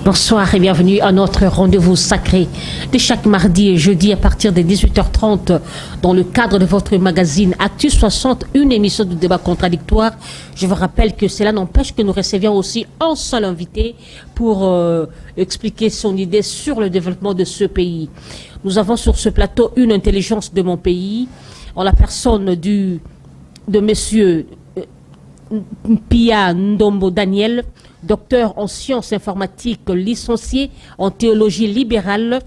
Bonsoir et bienvenue à notre rendez-vous sacré de chaque mardi et jeudi à partir de 18h30 dans le cadre de votre magazine Actu 60, une émission de débat contradictoire. Je vous rappelle que cela n'empêche que nous recevions aussi un seul invité pour expliquer son idée sur le développement de ce pays. Nous avons sur ce plateau une intelligence de mon pays en la personne de monsieur Pia Ndombo Daniel, docteur en sciences informatiques, licencié en théologie libérale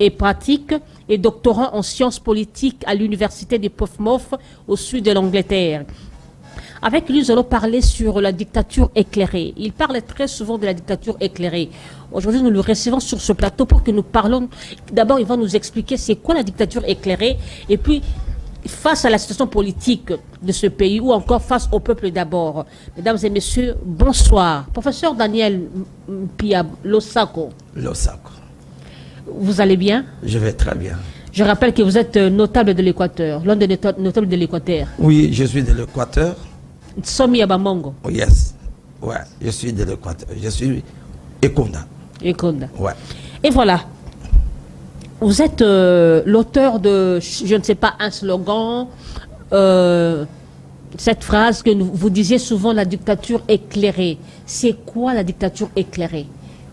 et pratique et doctorant en sciences politiques à l'université de Portsmouth au sud de l'Angleterre. Avec lui, nous allons parler sur la dictature éclairée. Il parle très souvent de la dictature éclairée. Aujourd'hui, nous le recevons sur ce plateau pour que nous parlons. D'abord, il va nous expliquer c'est quoi la dictature éclairée et puis face à la situation politique de ce pays ou encore face au peuple d'abord. Mesdames et messieurs, bonsoir. Professeur Daniel Pia Losako. Losako. Vous allez bien? Je vais très bien. Je rappelle que vous êtes notable de l'Équateur, l'un des notables de l'Équateur. Oui, je suis de l'Équateur. Somi Abamongo. Oh, yes. Ouais, je suis de l'Équateur. Je suis Ekonda. Ekonda. Ouais. Et voilà. Vous êtes l'auteur de, je ne sais pas, un slogan, cette phrase que vous disiez souvent, la dictature éclairée. C'est quoi la dictature éclairée?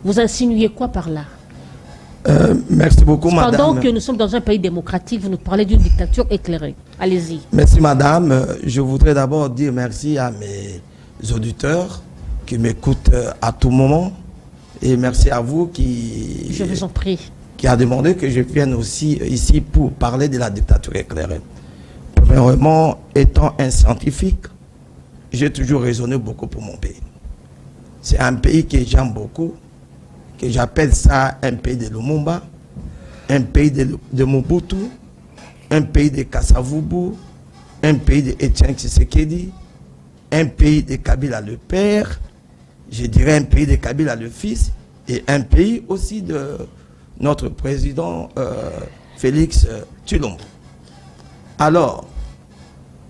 Vous insinuez quoi par là? Merci beaucoup, madame. Pendant que nous sommes dans un pays démocratique, vous nous parlez d'une dictature éclairée. Allez-y. Merci, madame. Je voudrais d'abord dire merci à mes auditeurs qui m'écoutent à tout moment. Et merci à vous qui... Je vous en prie. Qui a demandé que je vienne aussi ici pour parler de la dictature éclairée. Premièrement, étant un scientifique, j'ai toujours raisonné beaucoup pour mon pays. C'est un pays que j'aime beaucoup, que j'appelle ça un pays de Lumumba, un pays de Mobutu, un pays de Kasavubu, un pays de Etienne Tshisekedi, un pays de Kabila le père, je dirais un pays de Kabila le fils, et un pays aussi de notre président Félix Tshilombo. Alors,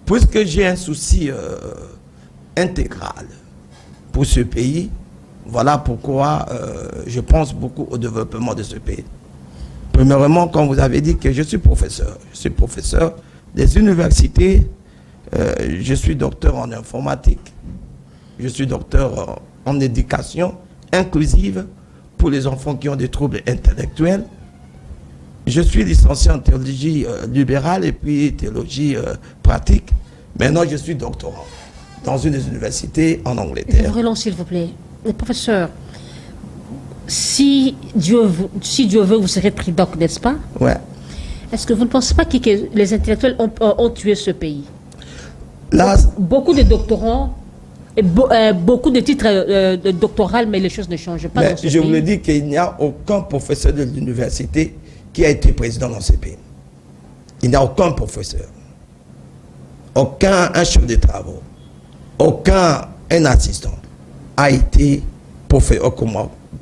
puisque j'ai un souci intégral pour ce pays, voilà pourquoi je pense beaucoup au développement de ce pays. Premièrement, comme vous avez dit que je suis professeur des universités, je suis docteur en informatique, je suis docteur en éducation inclusive pour les enfants qui ont des troubles intellectuels. Je suis licencié en théologie libérale et puis théologie pratique. Maintenant, je suis doctorant dans une des universités en Angleterre. Je vous relance, s'il vous plaît. Le professeur, si Dieu veut, vous serez tridoc, n'est-ce pas? Ouais. Est-ce que vous ne pensez pas que les intellectuels ont tué ce pays? Là, beaucoup de doctorants, et beaucoup de titres doctoraux, mais les choses ne changent pas dans ce pays. Je vous le dis qu'il n'y a aucun professeur de l'université qui a été président dans ce pays. Il n'y a aucun professeur, aucun chef de travaux, aucun assistant a été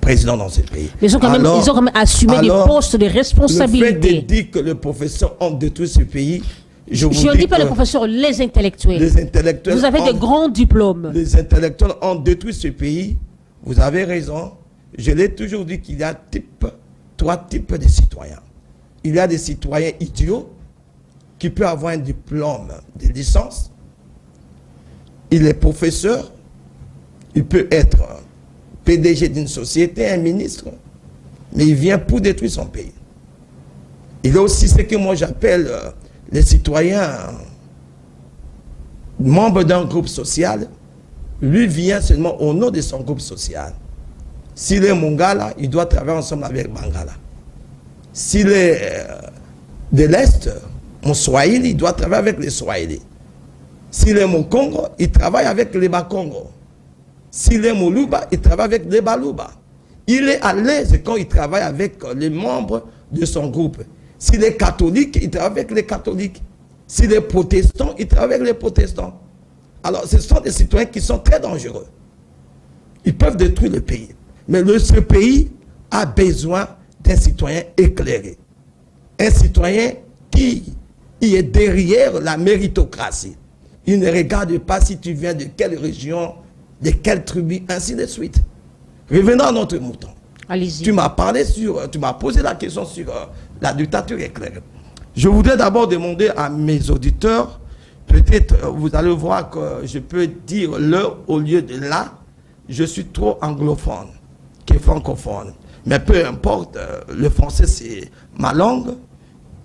président dans ce pays. Ils ont quand même assumé des postes de responsabilité. Le fait de dire que les professeurs ont détruit ce pays, je ne dis pas les professeurs, les intellectuels. Les intellectuels. Vous avez de grands diplômes. Les intellectuels ont détruit ce pays. Vous avez raison. Je l'ai toujours dit qu'il y a trois types de citoyens. Il y a des citoyens idiots qui peuvent avoir un diplôme de licence. Il est professeur. Il peut être PDG d'une société, un ministre. Mais il vient pour détruire son pays. Il y a aussi ce que moi j'appelle les citoyens membres d'un groupe social. Lui vient seulement au nom de son groupe social. S'il est Mongala, il doit travailler ensemble avec Bangala. S'il est de l'Est, mon Swahili, il doit travailler avec les Swahili. S'il est mon Congo, il travaille avec les Bakongo. S'il est mon Luba, il travaille avec les Baluba. Il est à l'aise quand il travaille avec les membres de son groupe. S'il est catholique, il travaille avec les catholiques. S'il est protestant, il travaille avec les protestants. Alors, ce sont des citoyens qui sont très dangereux. Ils peuvent détruire le pays. Mais ce pays a besoin d'un citoyen éclairé. Un citoyen qui est derrière la méritocratie. Il ne regarde pas si tu viens de quelle région, de quelle tribu, ainsi de suite. Revenons à notre mouton. Allez-y. Tu m'as posé la question sur la dictature éclairée. Je voudrais d'abord demander à mes auditeurs, peut-être vous allez voir que je peux dire le au lieu de là. Je suis trop anglophone que francophone. Mais peu importe, le français c'est ma langue.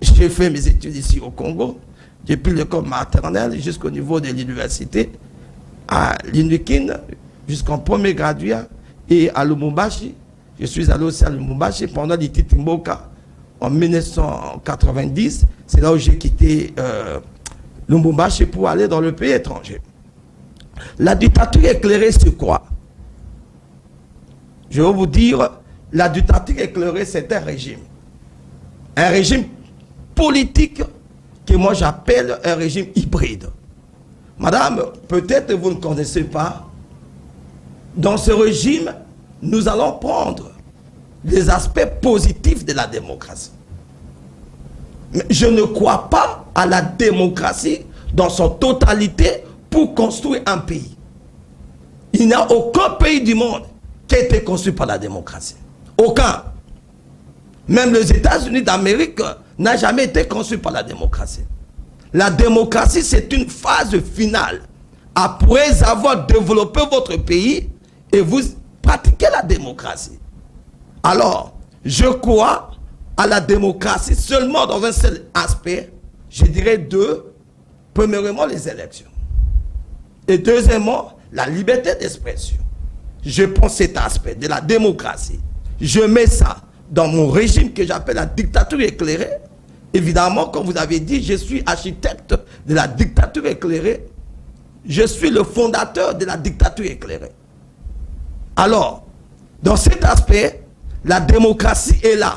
J'ai fait mes études ici au Congo, depuis l'école maternelle jusqu'au niveau de l'université, à l'Unikin, jusqu'en premier graduat, et à Lumumbashi. Je suis allé aussi à Lumumbashi pendant l'Ititimboka en 1990. C'est là où j'ai quitté Lumumbashi pour aller dans le pays étranger. La dictature éclairée, c'est quoi? Je vais vous dire, la dictature éclairée, c'est un régime. Un régime politique que moi j'appelle un régime hybride. Madame, peut-être vous ne connaissez pas. Dans ce régime, nous allons prendre les aspects positifs de la démocratie. Mais je ne crois pas à la démocratie dans son totalité pour construire un pays. Il n'y a aucun pays du monde qui a été construit par la démocratie. Aucun. Même les États-Unis d'Amérique n'a jamais été construit par la démocratie. La démocratie, c'est une phase finale. Après avoir développé votre pays et vous pratiquez la démocratie. Alors, je crois à la démocratie seulement dans un seul aspect. Je dirais deux. Premièrement, les élections. Et deuxièmement, la liberté d'expression. Je prends cet aspect de la démocratie. Je mets ça dans mon régime que j'appelle la dictature éclairée. Évidemment, comme vous avez dit, je suis architecte de la dictature éclairée. Je suis le fondateur de la dictature éclairée. Alors, dans cet aspect, la démocratie est là.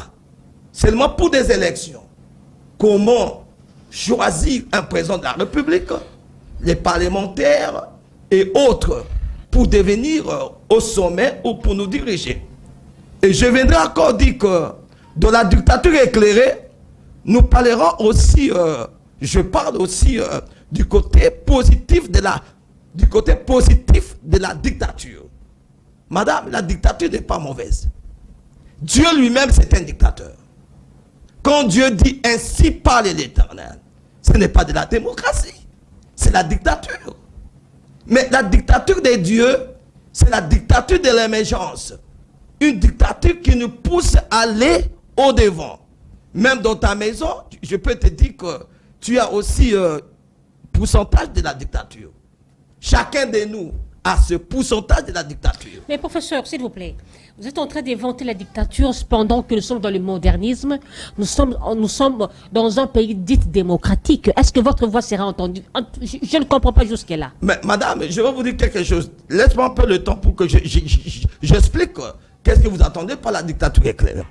Seulement pour des élections. Comment choisir un président de la République, les parlementaires et autres pour devenir au sommet ou pour nous diriger. Et je viendrai encore dire que dans la dictature éclairée, nous parlerons aussi, je parle aussi du côté positif de la dictature. Madame, la dictature n'est pas mauvaise. Dieu lui-même, c'est un dictateur. Quand Dieu dit ainsi parle l'Éternel, ce n'est pas de la démocratie, c'est la dictature. Mais la dictature des dieux, c'est la dictature de l'émergence. Une dictature qui nous pousse à aller au-devant. Même dans ta maison, je peux te dire que tu as aussi un pourcentage de la dictature. Chacun de nous a ce pourcentage de la dictature. Mais professeur, s'il vous plaît, vous êtes en train d'inventer la dictature pendant que nous sommes dans le modernisme. Nous sommes dans un pays dit démocratique. Est-ce que votre voix sera entendue? Je ne comprends pas jusque-là. Mais madame, je vais vous dire quelque chose. Laisse-moi un peu le temps pour que j'explique qu'est-ce que vous attendez par la dictature éclairée.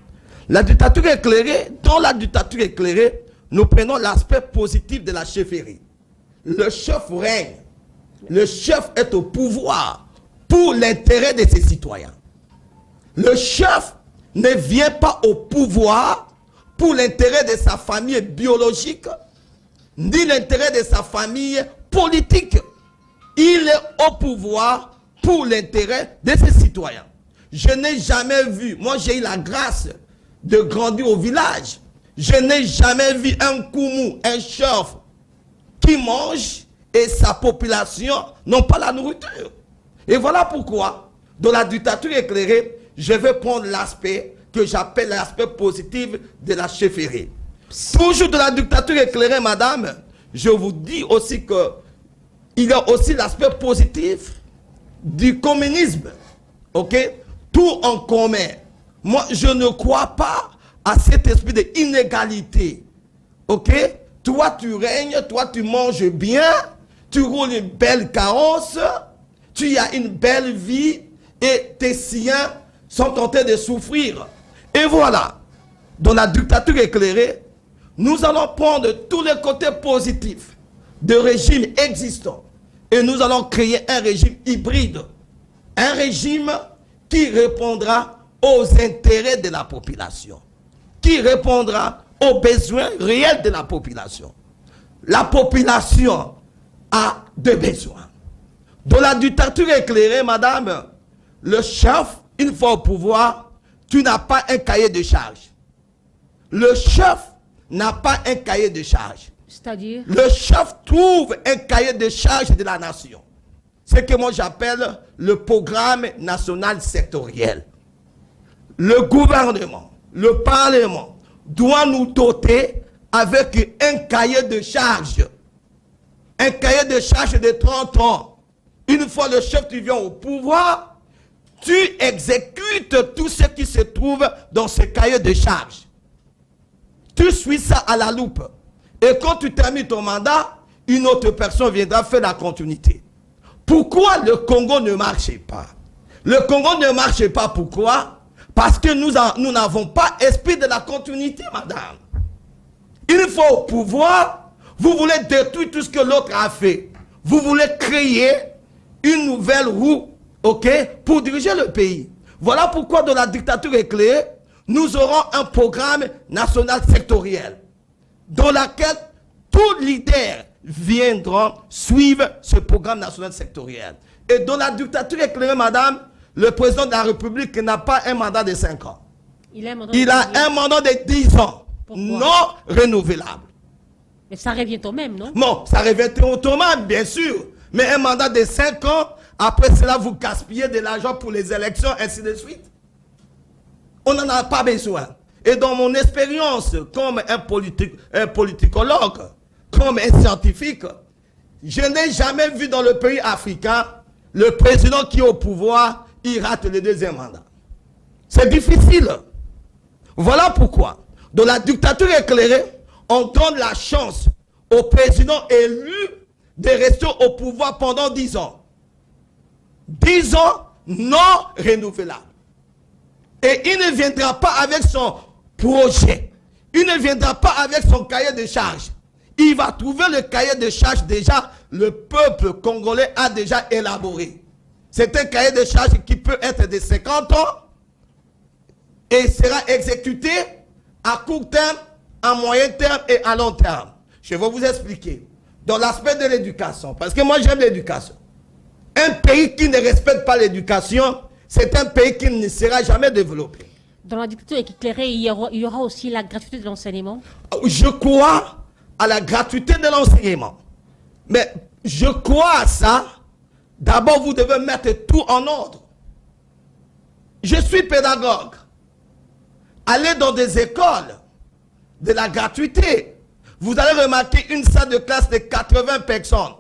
La dictature éclairée, dans la dictature éclairée, nous prenons l'aspect positif de la chefferie. Le chef règne. Le chef est au pouvoir pour l'intérêt de ses citoyens. Le chef ne vient pas au pouvoir pour l'intérêt de sa famille biologique, ni l'intérêt de sa famille politique. Il est au pouvoir pour l'intérêt de ses citoyens. Je n'ai jamais vu, moi j'ai eu la grâce de grandir au village, je n'ai jamais vu un koumou, un chef qui mange et sa population n'ont pas la nourriture. Et voilà pourquoi, dans la dictature éclairée, je vais prendre l'aspect que j'appelle l'aspect positif de la chefferie. Toujours de la dictature éclairée, madame, je vous dis aussi que il y a aussi l'aspect positif du communisme. Ok? Tout en commun. Moi, je ne crois pas à cet esprit d'inégalité. Ok? Toi, tu règnes, toi, tu manges bien, tu roules une belle carrosse, tu as une belle vie et tes siens sont en train de souffrir. Et voilà, dans la dictature éclairée, nous allons prendre tous les côtés positifs de régimes existants et nous allons créer un régime hybride. Un régime qui répondra aux intérêts de la population, qui répondra aux besoins réels de la population. La population a des besoins. Dans la dictature éclairée, madame, le chef, une fois au pouvoir, tu n'as pas un cahier de charge. Le chef n'a pas un cahier de charge. C'est-à-dire? Le chef trouve un cahier de charge de la nation. C'est ce que moi j'appelle le programme national sectoriel. Le gouvernement, le Parlement doit nous doter avec un cahier de charge. Un cahier de charge de 30 ans. Une fois le chef tu viens au pouvoir, tu exécutes tout ce qui se trouve dans ce cahier de charge. Tu suis ça à la loupe. Et quand tu termines ton mandat, une autre personne viendra faire la continuité. Pourquoi le Congo ne marchait pas? Le Congo ne marchait pas, pourquoi? Parce que nous n'avons pas esprit de la continuité, madame. Une fois au pouvoir, vous voulez détruire tout ce que l'autre a fait. Vous voulez créer une nouvelle roue, ok, pour diriger le pays. Voilà pourquoi dans la dictature éclairée, nous aurons un programme national sectoriel dans lequel tous leaders viendront suivre ce programme national sectoriel. Et dans la dictature éclairée, madame, le président de la République n'a pas un mandat de 5 ans. Il a un mandat de 10 ans. Pourquoi? Non renouvelable. Mais ça revient au même, non? Non, ça revient au même, bien sûr. Mais un mandat de 5 ans, après cela, vous gaspillez de l'argent pour les élections, ainsi de suite. On n'en a pas besoin. Et dans mon expérience comme un politicologue, comme un scientifique, je n'ai jamais vu dans le pays africain le président qui est au pouvoir, il rate le deuxième mandat. C'est difficile. Voilà pourquoi, dans la dictature éclairée, on donne la chance au président élu de rester au pouvoir pendant 10 ans. 10 ans non renouvelables. Et il ne viendra pas avec son projet. Il ne viendra pas avec son cahier de charge. Il va trouver le cahier de charge déjà, le peuple congolais a déjà élaboré. C'est un cahier de charge qui peut être de 50 ans et sera exécuté à court terme, à moyen terme et à long terme. Je vais vous expliquer. Dans l'aspect de l'éducation, parce que moi j'aime l'éducation. Un pays qui ne respecte pas l'éducation, c'est un pays qui ne sera jamais développé. Dans la dictature éclairée, il y aura aussi la gratuité de l'enseignement? Je crois à la gratuité de l'enseignement. Mais je crois à ça. D'abord, vous devez mettre tout en ordre. Je suis pédagogue. Allez dans des écoles de la gratuité. Vous allez remarquer une salle de classe de 80 personnes.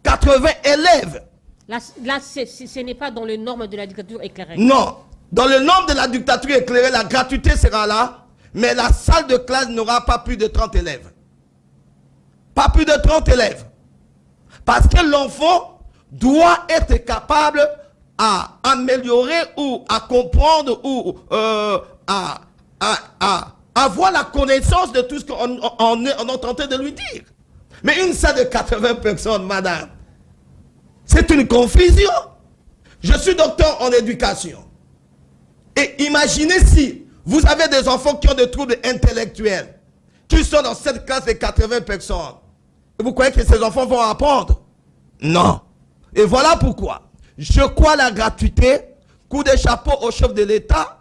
80 élèves. Là ce n'est pas dans les normes de la dictature éclairée. Non. Dans les normes de la dictature éclairée, la gratuité sera là, mais la salle de classe n'aura pas plus de 30 élèves. Pas plus de 30 élèves. Parce que l'enfant doit être capable à améliorer ou à comprendre ou à avoir la connaissance de tout ce qu'on est tenté de lui dire. Mais une salle de 80 personnes, madame, c'est une confusion. Je suis docteur en éducation. Et imaginez si vous avez des enfants qui ont des troubles intellectuels, qui sont dans cette classe de 80 personnes. Et vous croyez que ces enfants vont apprendre? Non. Et voilà pourquoi. Je crois à la gratuité, coup de chapeau au chef de l'État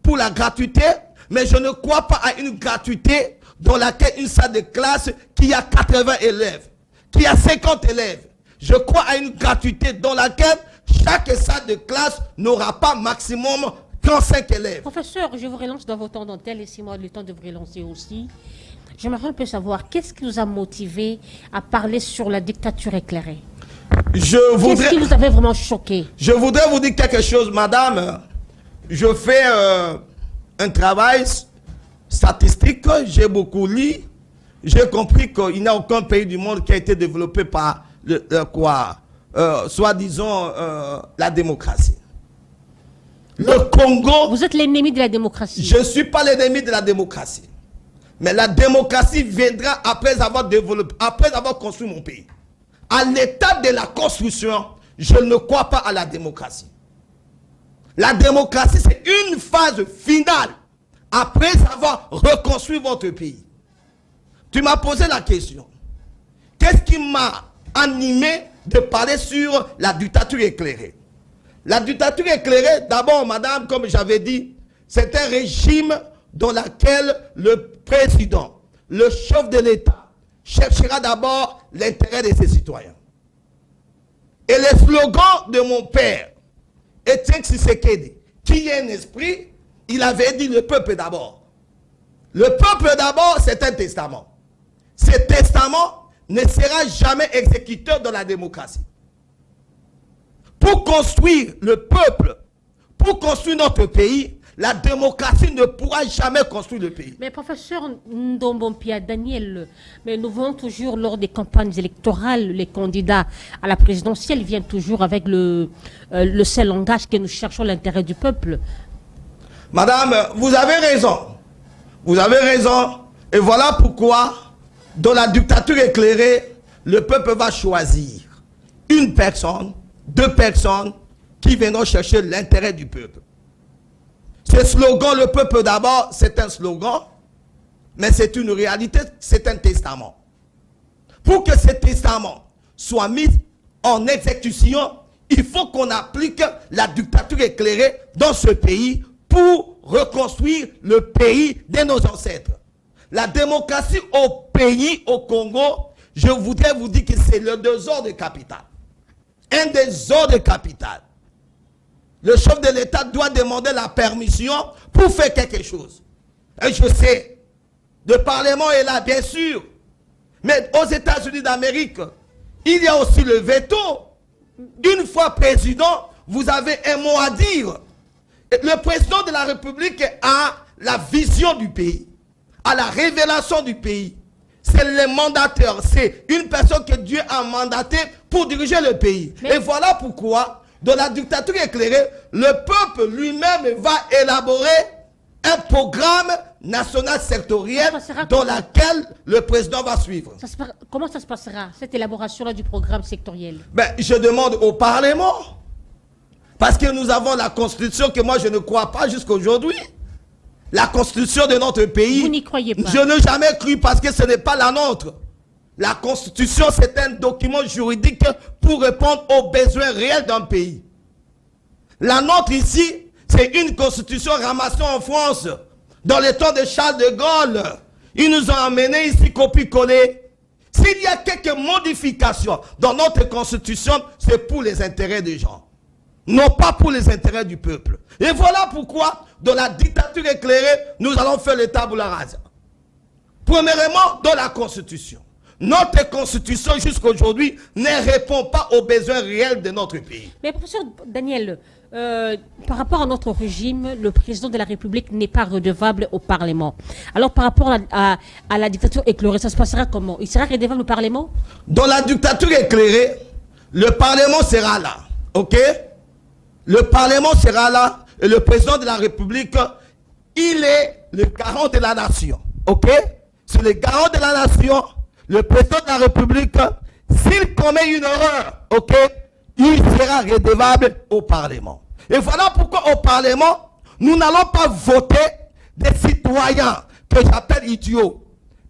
pour la gratuité, mais je ne crois pas à une gratuité dans laquelle une salle de classe qui a 80 élèves, qui a 50 élèves. Je crois à une gratuité dans laquelle chaque salle de classe n'aura pas maximum 35 élèves. Professeur, je vous relance dans vos temps d'antenne, laissez-moi le temps de vous relancer aussi. J'aimerais un peu savoir, qu'est-ce qui vous a motivé à parler sur la dictature éclairée? Qu'est-ce qui vous avait vraiment choqué? Je voudrais vous dire quelque chose, madame. Je fais un travail statistique, j'ai beaucoup lu. J'ai compris qu'il n'y a aucun pays du monde qui a été développé par soi-disant la démocratie. Le Congo... Vous êtes l'ennemi de la démocratie. Je ne suis pas l'ennemi de la démocratie. Mais la démocratie viendra après avoir développé, après avoir construit mon pays. À l'état de la construction, je ne crois pas à la démocratie. La démocratie, c'est une phase finale après avoir reconstruit votre pays. Tu m'as posé la question. Qu'est-ce qui m'a animé de parler sur la dictature éclairée? La dictature éclairée, d'abord, madame, comme j'avais dit, c'est un régime dans lequel le président, le chef de l'État, cherchera d'abord l'intérêt de ses citoyens. Et le slogan de mon père, Étienne Tshisekedi, qui est un esprit, il avait dit le peuple d'abord. Le peuple d'abord, c'est un testament. Ce testament ne sera jamais exécuté dans la démocratie. Pour construire le peuple, pour construire notre pays, la démocratie ne pourra jamais construire le pays. Mais professeur Ndombompia Daniel, mais nous voyons toujours lors des campagnes électorales, les candidats à la présidentielle viennent toujours avec le seul langage que nous cherchons l'intérêt du peuple. Madame, vous avez raison. Vous avez raison. Et voilà pourquoi, dans la dictature éclairée, le peuple va choisir une personne, deux personnes qui viendront chercher l'intérêt du peuple. Ce slogan, le peuple d'abord, c'est un slogan, mais c'est une réalité, c'est un testament. Pour que ce testament soit mis en exécution, il faut qu'on applique la dictature éclairée dans ce pays pour reconstruire le pays de nos ancêtres. La démocratie au pays, au Congo, je voudrais vous dire que c'est le désordre capital. Un désordre capital. Le chef de l'État doit demander la permission pour faire quelque chose. Et je sais, le Parlement est là, bien sûr. Mais aux États-Unis d'Amérique, il y a aussi le veto. Une fois président, vous avez un mot à dire. Le président de la République a la vision du pays, a la révélation du pays. C'est le mandateur, c'est une personne que Dieu a mandatée pour diriger le pays. Mais et voilà pourquoi, dans la dictature éclairée, le peuple lui-même va élaborer un programme national sectoriel dans lequel le président va suivre. Comment ça se passera, cette élaboration-là du programme sectoriel? Ben, je demande au Parlement. Parce que nous avons la Constitution que moi je ne crois pas jusqu'à aujourd'hui. La Constitution de notre pays. Vous n'y croyez pas? Je n'ai jamais cru parce que ce n'est pas la nôtre. La Constitution, c'est un document juridique pour répondre aux besoins réels d'un pays. La nôtre ici, c'est une Constitution ramassée en France. Dans le temps de Charles de Gaulle, ils nous ont amené ici copie-coller. S'il y a quelques modifications dans notre Constitution, c'est pour les intérêts des gens. Non pas pour les intérêts du peuple. Et voilà pourquoi, dans la dictature éclairée, nous allons faire le tabula rasa. Premièrement, dans la Constitution. Notre Constitution, jusqu'à aujourd'hui, ne répond pas aux besoins réels de notre pays. Mais professeur Daniel, par rapport à notre régime, le président de la République n'est pas redevable au Parlement. Alors par rapport à la dictature éclairée, ça se passera comment? Il sera redevable au Parlement? Dans la dictature éclairée, le Parlement sera là. Ok? Le Parlement sera là et le président de la République, il est le garant de la nation. Ok? C'est le garant de la nation. Le président de la République, s'il commet une erreur, ok, il sera redevable au Parlement. Et voilà pourquoi au Parlement, nous n'allons pas voter des citoyens que j'appelle idiots.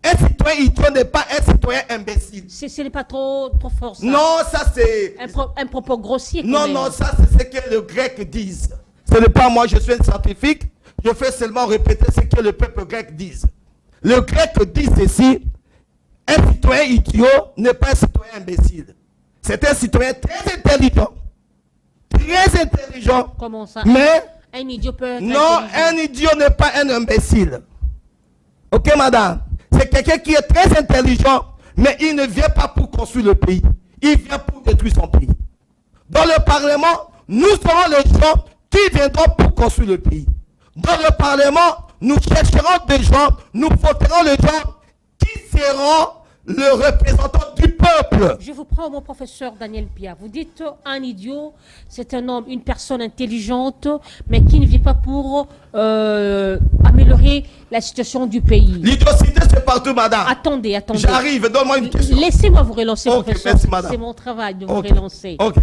Un citoyen idiot n'est pas un citoyen imbécile. Ce n'est pas trop fort ça. Non, ça c'est... Un propos grossier. Non, non, ça c'est ce que les Grecs disent. Ce n'est pas moi, je suis un scientifique. Je fais seulement répéter ce que le peuple grec dit. Le grec dit ceci. Un citoyen idiot n'est pas un citoyen imbécile. C'est un citoyen très intelligent. Très intelligent. Comment ça? Mais... Un idiot peut être non, un idiot n'est pas un imbécile. Ok, madame? C'est quelqu'un qui est très intelligent, mais il ne vient pas pour construire le pays. Il vient pour détruire son pays. Dans le Parlement, nous serons les gens qui viendront pour construire le pays. Dans le Parlement, nous chercherons des gens, nous voterons les gens qui seront le représentant du peuple. Je vous prends mon professeur Daniel Pia. Vous dites un idiot, c'est un homme, une personne intelligente, mais qui ne vit pas pour améliorer la situation du pays. L'idiotie, c'est partout, madame. Attendez. J'arrive, donne-moi une question. Laissez-moi vous relancer, okay, professeur. C'est mon travail de vous relancer. Ok.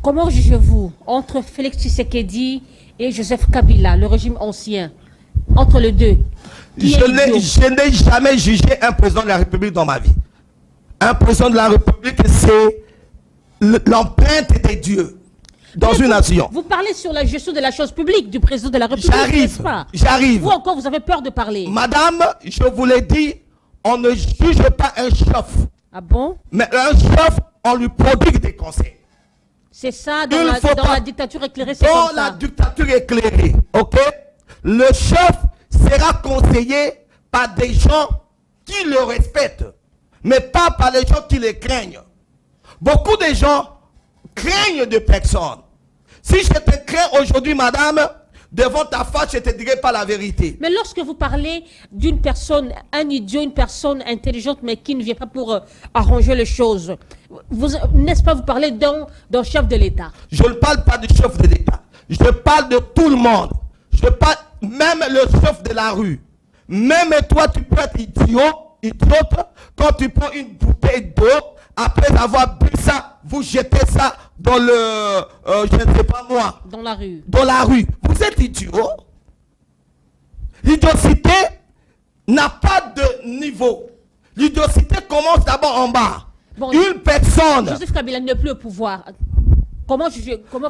Comment jugez-vous entre Félix Tshisekedi et Joseph Kabila, le régime ancien, entre les deux? Je n'ai jamais jugé un président de la République dans ma vie. Un président de la République, c'est l'empreinte des dieux. dans une nation. Vous parlez sur la gestion de la chose publique du président de la République, n'est-ce pas? J'arrive. Ou encore, vous avez peur de parler? Madame, je vous l'ai dit, on ne juge pas un chef. Ah bon? Mais un chef, on lui prodigue des conseils. C'est ça, dans la dictature éclairée, c'est Dans comme ça. la dictature éclairée, ok? Le chef sera conseillé par des gens qui le respectent, mais pas par les gens qui le craignent. Beaucoup de gens craignent de personnes. Si je te crains aujourd'hui, madame, devant ta face, je ne te dirai pas la vérité. Mais lorsque vous parlez d'une personne, un idiot, une personne intelligente, mais qui ne vient pas pour arranger les choses, n'est-ce pas, vous parlez d'un chef de l'État? Je ne parle pas du chef de l'État. Je parle de tout le monde. Je parle même le chef de la rue. Même toi, tu peux être idiote, quand tu prends une bouteille d'eau, après avoir bu ça, vous jetez ça dans le, je ne sais pas moi. Dans la rue. Dans la rue. Vous êtes idiot. L'idiocité n'a pas de niveau. L'idiocité commence d'abord en bas. Bon, une personne. Joseph Kabila n'est plus au pouvoir. Comment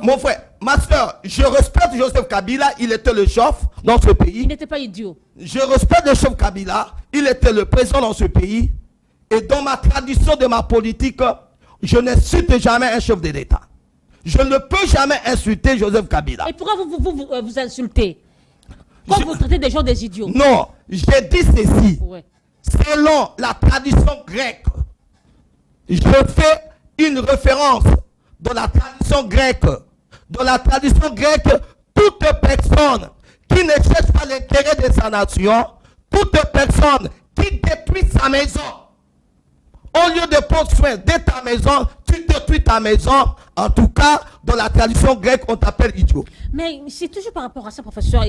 Mon frère, ma soeur, je respecte Joseph Kabila, il était le chef dans ce pays. Il n'était pas idiot. Je respecte le chef Kabila, il était le président dans ce pays. Et dans ma tradition de ma politique, je n'insulte jamais un chef de l'État. Je ne peux jamais insulter Joseph Kabila. Et pourquoi vous insultez? Quand vous traitez des gens des idiots? Non, j'ai dit ceci. Ouais. Selon la tradition grecque, je fais une référence dans la tradition grecque. Dans la tradition grecque, toute personne qui ne cherche pas l'intérêt de sa nation, toute personne qui détruit sa maison, au lieu de prendre soin de ta maison, tu détruis ta maison. En tout cas, dans la tradition grecque, on t'appelle idiot. Mais c'est toujours par rapport à ça, professeur,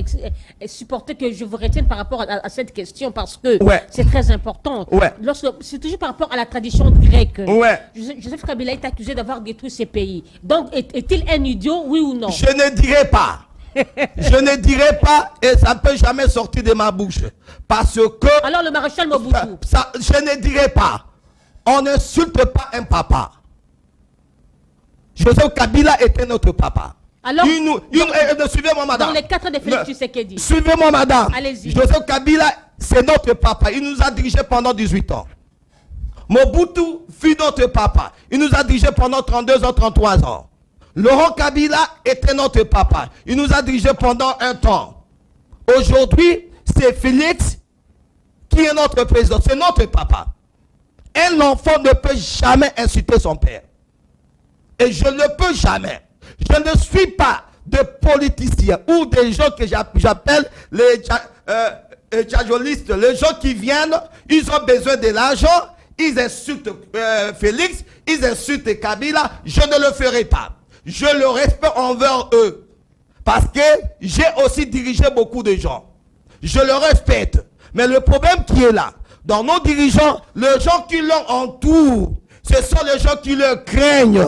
supporter que je vous retienne par rapport à cette question, parce que c'est très important. C'est toujours par rapport à la tradition grecque. Joseph Kabila est accusé d'avoir détruit ces pays. Donc, est-il un idiot, oui ou non? Je ne dirai pas. Je ne dirai pas, et ça ne peut jamais sortir de ma bouche. Parce que... Alors le maréchal Mobutu? Je ne dirai pas. On n'insulte pas un papa. Joseph Kabila était notre papa. Alors, suivez-moi, madame. Dans les 4 ans de Félix Tshisekedi. Suivez-moi, madame. Allez-y. Joseph Kabila, c'est notre papa. Il nous a dirigés pendant 18 ans. Mobutu fut notre papa. Il nous a dirigés pendant 32 ans, 33 ans. Laurent Kabila était notre papa. Il nous a dirigés pendant un temps. Aujourd'hui, c'est Félix qui est notre président. C'est notre papa. Un enfant ne peut jamais insulter son père. Et je ne peux jamais. Je ne suis pas de politiciens ou des gens que j'appelle les djajolistes. Les gens qui viennent, ils ont besoin de l'argent, ils insultent Félix, ils insultent Kabila. Je ne le ferai pas. Je le respecte envers eux. Parce que j'ai aussi dirigé beaucoup de gens. Je le respecte. Mais le problème qui est là, dans nos dirigeants, les gens qui l'entourent, ce sont les gens qui le craignent.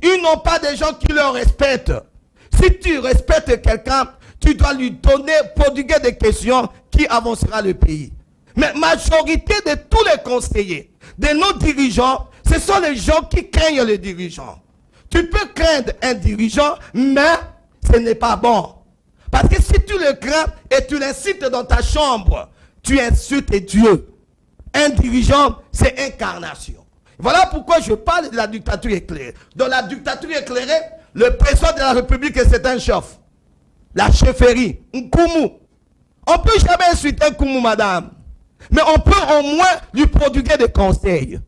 Ils n'ont pas des gens qui le respectent. Si tu respectes quelqu'un, tu dois lui donner, prodiguer des questions qui avancera le pays. Mais majorité de tous les conseillers, de nos dirigeants, ce sont les gens qui craignent les dirigeants. Tu peux craindre un dirigeant, mais ce n'est pas bon. Parce que si tu le crains et tu l'incites dans ta chambre, tu insultes Dieu. Un dirigeant, c'est incarnation. Voilà pourquoi je parle de la dictature éclairée. Dans la dictature éclairée, le président de la République, c'est un chef. La chefferie, Nkumu. On ne peut jamais insulter Nkumu, madame. Mais on peut au moins lui prodiguer des conseils.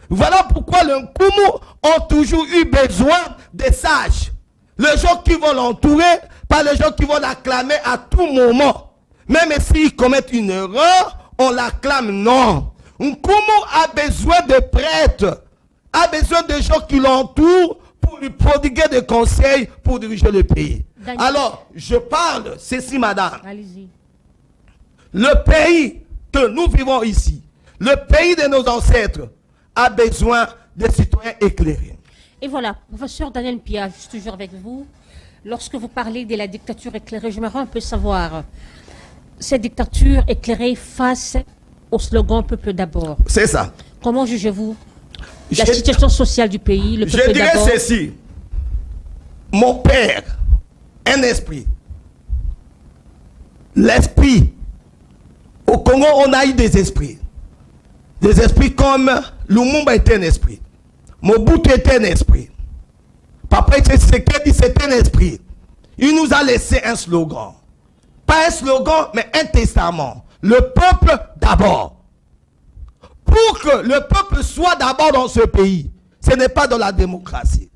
Voilà pourquoi les Nkumu ont toujours eu besoin des sages. Les gens qui vont l'entourer, pas les gens qui vont l'acclamer à tout moment. Même s'ils commettent une erreur, on l'acclame, non. Nkumu a besoin de prêtres, a besoin de gens qui l'entourent pour lui prodiguer des conseils pour diriger le pays. Daniel. Alors, je parle, ceci, madame. Allez-y. Le pays que nous vivons ici, le pays de nos ancêtres, a besoin de citoyens éclairés. Et voilà, professeur Daniel Pia, je suis toujours avec vous. Lorsque vous parlez de la dictature éclairée, j'aimerais un peu savoir, cette dictature éclairée face au slogan « Peuple d'abord ». C'est ça. Comment jugez-vous la situation sociale du pays, le peuple d'abord? Je dirais ceci. mon père, un esprit. L'esprit. Au Congo, on a eu des esprits. Des esprits comme Lumumba était un esprit. Mobutu était un esprit. Papa Tshisekedi, c'était un esprit. Il nous a laissé un slogan. Pas un slogan, mais un testament. Le peuple d'abord. Pour que le peuple soit d'abord dans ce pays, ce n'est pas dans la démocratie.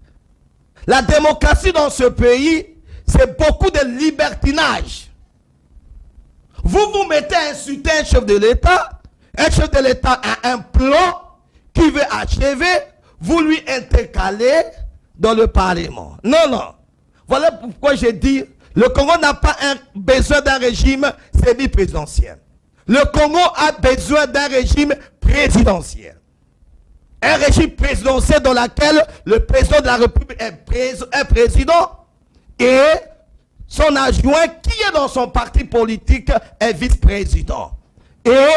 La démocratie dans ce pays, c'est beaucoup de libertinage. Vous mettez à insulter un chef de l'État. Un chef de l'État a un plan qui veut achever. Vous lui intercalez dans le Parlement. Non, non. Voilà pourquoi j'ai dit, le Congo n'a pas besoin d'un régime semi-présidentiel. Le Congo a besoin d'un régime présidentiel. Un régime présidentiel dans lequel le président de la République est président et son adjoint qui est dans son parti politique est vice-président. Et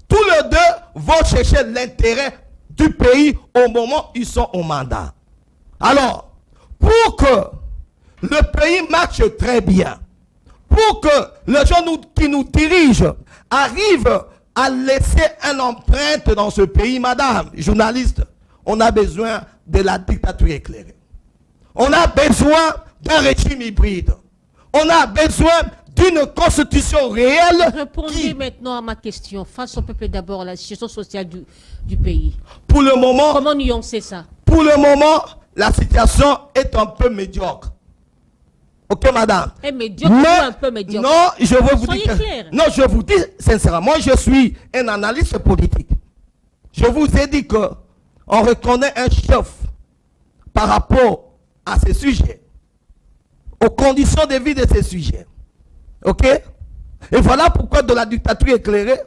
tous les deux vont chercher l'intérêt du pays au moment où ils sont au mandat. Alors, pour que le pays marche très bien, pour que les gens qui nous dirigent arrivent à laisser une empreinte dans ce pays, madame, journaliste, on a besoin de la dictature éclairée. On a besoin d'un régime hybride. On a besoin d'une constitution réelle. Répondez maintenant à ma question. Face au peuple d'abord, la situation sociale du pays. Pour le moment, comment nuancer ça? Pour le moment, la situation est un peu médiocre. Ok, madame. Et médiocre ou un peu médiocre? Non, je veux vous dire. Clair. Non, je vous dis sincèrement, moi je suis un analyste politique. Je vous ai dit que on reconnaît un chef par rapport à ces sujets, aux conditions de vie de ces sujets. Ok? Et voilà pourquoi dans la dictature éclairée,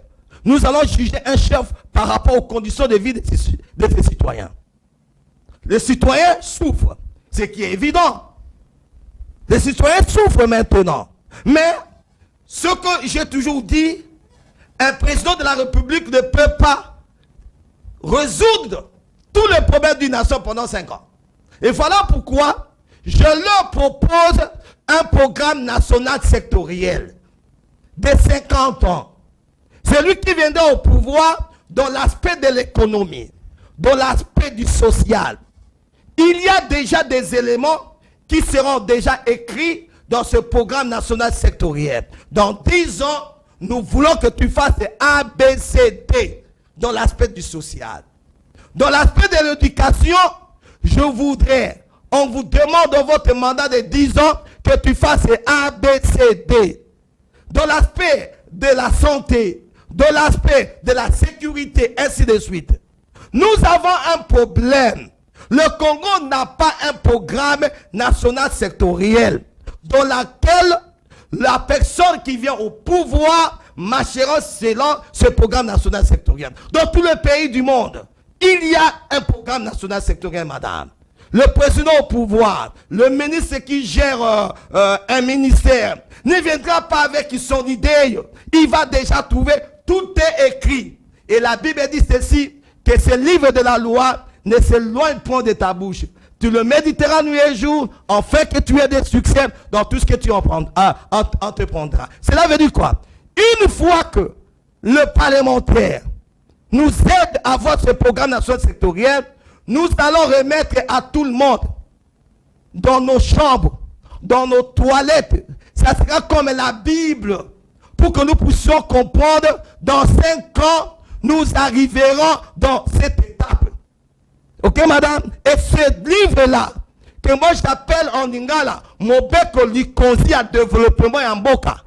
nous allons juger un chef par rapport aux conditions de vie de ses citoyens. Les citoyens souffrent, ce qui est évident. Les citoyens souffrent maintenant. Mais, ce que j'ai toujours dit, un président de la République ne peut pas résoudre tous les problèmes d'une nation pendant 5 ans. Et voilà pourquoi je leur propose un programme national sectoriel de 50 ans. Celui qui viendra au pouvoir dans l'aspect de l'économie, dans l'aspect du social. Il y a déjà des éléments qui seront déjà écrits dans ce programme national sectoriel. Dans 10 ans, nous voulons que tu fasses ABCD dans l'aspect du social. Dans l'aspect de l'éducation, je voudrais, on vous demande dans votre mandat de 10 ans que tu fasses ABCD. Dans l'aspect de la santé, dans l'aspect de la sécurité, ainsi de suite. Nous avons un problème. Le Congo n'a pas un programme national sectoriel dans lequel la personne qui vient au pouvoir marchera selon ce programme national sectoriel. Dans tous les pays du monde, il y a un programme national sectoriel, madame. Le président au pouvoir, le ministre qui gère un ministère, ne viendra pas avec son idée. Il va déjà trouver, tout est écrit. Et la Bible dit ceci, que ce livre de la loi ne s'éloigne point de ta bouche. Tu le méditeras nuit et jour, afin que tu aies des succès dans tout ce que tu entreprendras. Cela veut dire quoi? Une fois que le parlementaire nous aide à avoir ce programme national sectoriel, nous allons remettre à tout le monde, dans nos chambres, dans nos toilettes, ça sera comme la Bible, pour que nous puissions comprendre, dans 5 ans, nous arriverons dans cette étape. Ok, madame? Et ce livre-là, que moi j'appelle en lingala, Mobeko Likonzi à développement en Boka.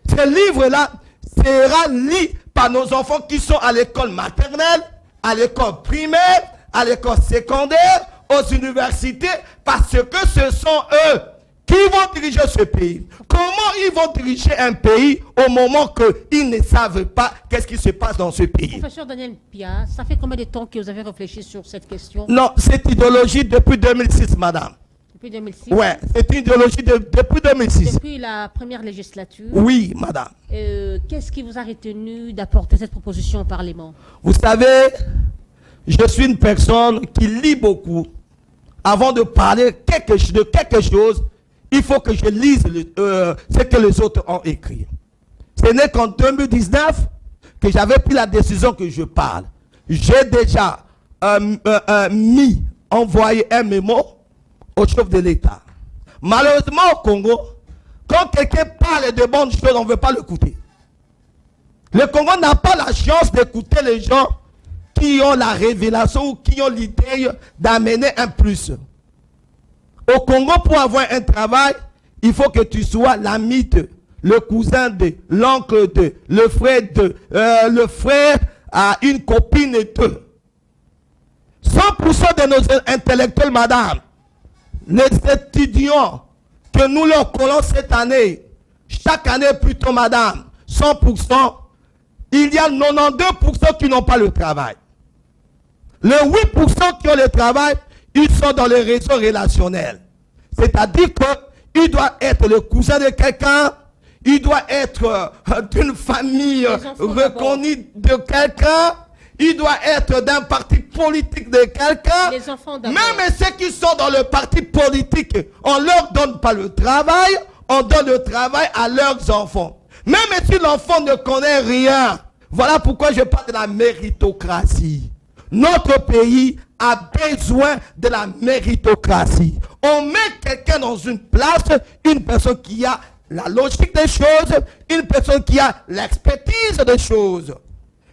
Ce livre-là sera lu par nos enfants qui sont à l'école maternelle, à l'école primaire, à l'école secondaire, aux universités, parce que ce sont eux qui vont diriger ce pays. Comment ils vont diriger un pays au moment qu'ils ne savent pas qu'est-ce qui se passe dans ce pays? Professeur Daniel Pia, ça fait combien de temps que vous avez réfléchi sur cette question? Non, cette idéologie depuis 2006, madame. Depuis 2006? Oui, c'est une idéologie depuis 2006. Depuis la première législature? Oui, madame. Qu'est-ce qui vous a retenu d'apporter cette proposition au Parlement? Vous savez, je suis une personne qui lit beaucoup. avant de parler de quelque chose, il faut que je lise ce que les autres ont écrit. Ce n'est qu'en 2019 que j'avais pris la décision que je parle. J'ai déjà envoyé un mémo au chef de l'État. Malheureusement au Congo, quand quelqu'un parle de bonnes choses, on ne veut pas l'écouter. Le Congo n'a pas la chance d'écouter les gens qui ont la révélation ou qui ont l'idée d'amener un plus. Au Congo, pour avoir un travail, il faut que tu sois l'ami de, le cousin de, l'oncle de, le frère à une copine de. 100% de nos intellectuels, madame, les étudiants que nous leur collons cette année, chaque année plutôt, madame, 100%, il y a 92% qui n'ont pas le travail. Les 8% qui ont le travail, ils sont dans les réseaux relationnels. C'est-à-dire qu'il doit être le cousin de quelqu'un, il doit être d'une famille reconnue de quelqu'un, il doit être d'un parti politique de quelqu'un. Même ceux qui sont dans le parti politique, on ne leur donne pas le travail, on donne le travail à leurs enfants. Même si l'enfant ne connaît rien. Voilà pourquoi je parle de la méritocratie. Notre pays a besoin de la méritocratie. On met quelqu'un dans une place, une personne qui a la logique des choses, une personne qui a l'expertise des choses.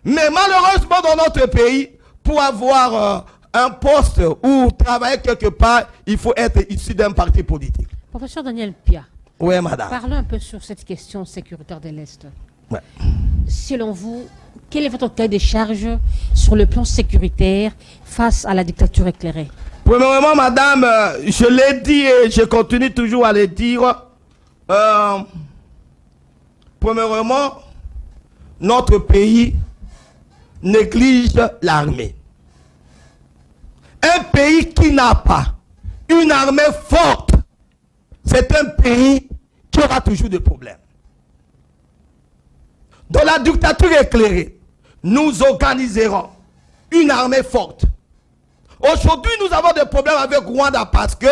Mais malheureusement dans notre pays, pour avoir un poste ou travailler quelque part, il faut être issu d'un parti politique. Professeur Daniel Pia. Oui, madame. Parlons un peu sur cette question sécuritaire de l'Est. Ouais. Selon vous, quel est votre cahier de charge sur le plan sécuritaire face à la dictature éclairée? Premièrement, madame, je l'ai dit et je continue toujours à le dire. Premièrement, notre pays néglige l'armée. Un pays qui n'a pas une armée forte, c'est un pays qui aura toujours des problèmes. Dans la dictature éclairée, nous organiserons une armée forte. Aujourd'hui, nous avons des problèmes avec Rwanda parce que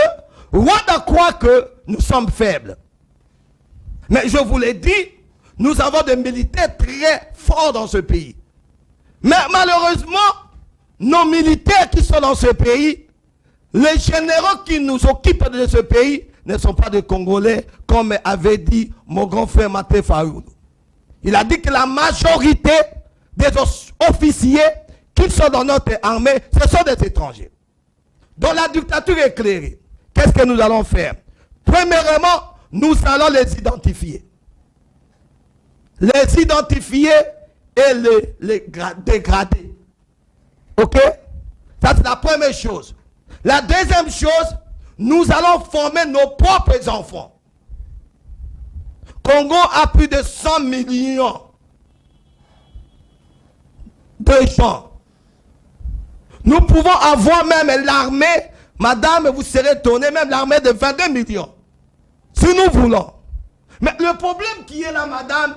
Rwanda croit que nous sommes faibles. Mais je vous l'ai dit, nous avons des militaires très forts dans ce pays. Mais malheureusement, nos militaires qui sont dans ce pays, les généraux qui nous occupent de ce pays ne sont pas des Congolais, comme avait dit mon grand frère Maté Faoulou. Il a dit que la majorité des officiers qui sont dans notre armée, ce sont des étrangers. Dans la dictature éclairée, qu'est-ce que nous allons faire? Premièrement, nous allons les identifier. Les identifier et les dégrader. Ok? Ça, c'est la première chose. La deuxième chose, nous allons former nos propres enfants. Congo a plus de 100 millions de gens. Nous pouvons avoir même l'armée, madame, vous serez étonnée, même l'armée de 22 millions. Si nous voulons. Mais le problème qui est là, madame,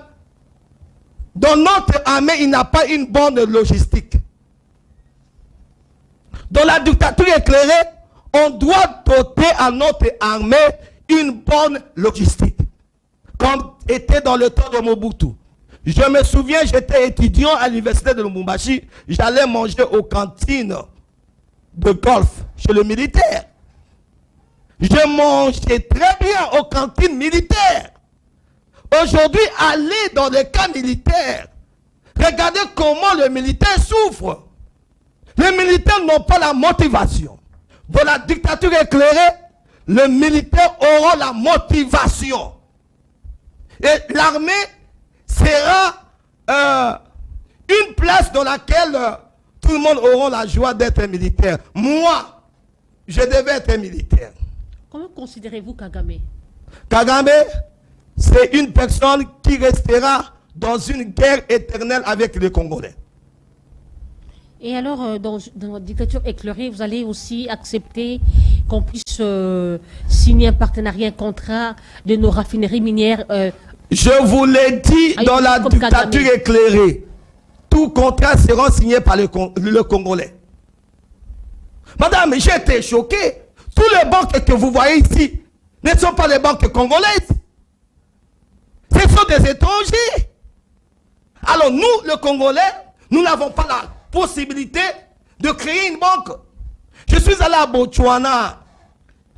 dans notre armée, il n'y a pas une bonne logistique. Dans la dictature éclairée, on doit doter à notre armée une bonne logistique. Comme était dans le temps de Mobutu. Je me souviens, j'étais étudiant à l'université de Lubumbashi, j'allais manger aux cantines de golf chez le militaire. Je mangeais très bien aux cantines militaires. Aujourd'hui, aller dans les camps militaires, regardez comment le militaire souffre. Les militaires n'ont pas la motivation. Dans la dictature éclairée, les militaires auront la motivation. Et l'armée sera une place dans laquelle tout le monde aura la joie d'être militaire. Moi, je devais être militaire. Comment considérez-vous Kagame? Kagame, c'est une personne qui restera dans une guerre éternelle avec les Congolais. Et alors, dans la dictature éclairée, vous allez aussi accepter qu'on puisse signer un partenariat, un contrat de nos raffineries minières Je vous l'ai dit, dans la dictature éclairée, tout contrat sera signé par le Congolais. Madame, j'ai été choqué. Toutes les banques que vous voyez ici ne sont pas les banques congolaises. Ce sont des étrangers. Alors nous, les Congolais, nous n'avons pas la possibilité de créer une banque. Je suis allé à Botswana.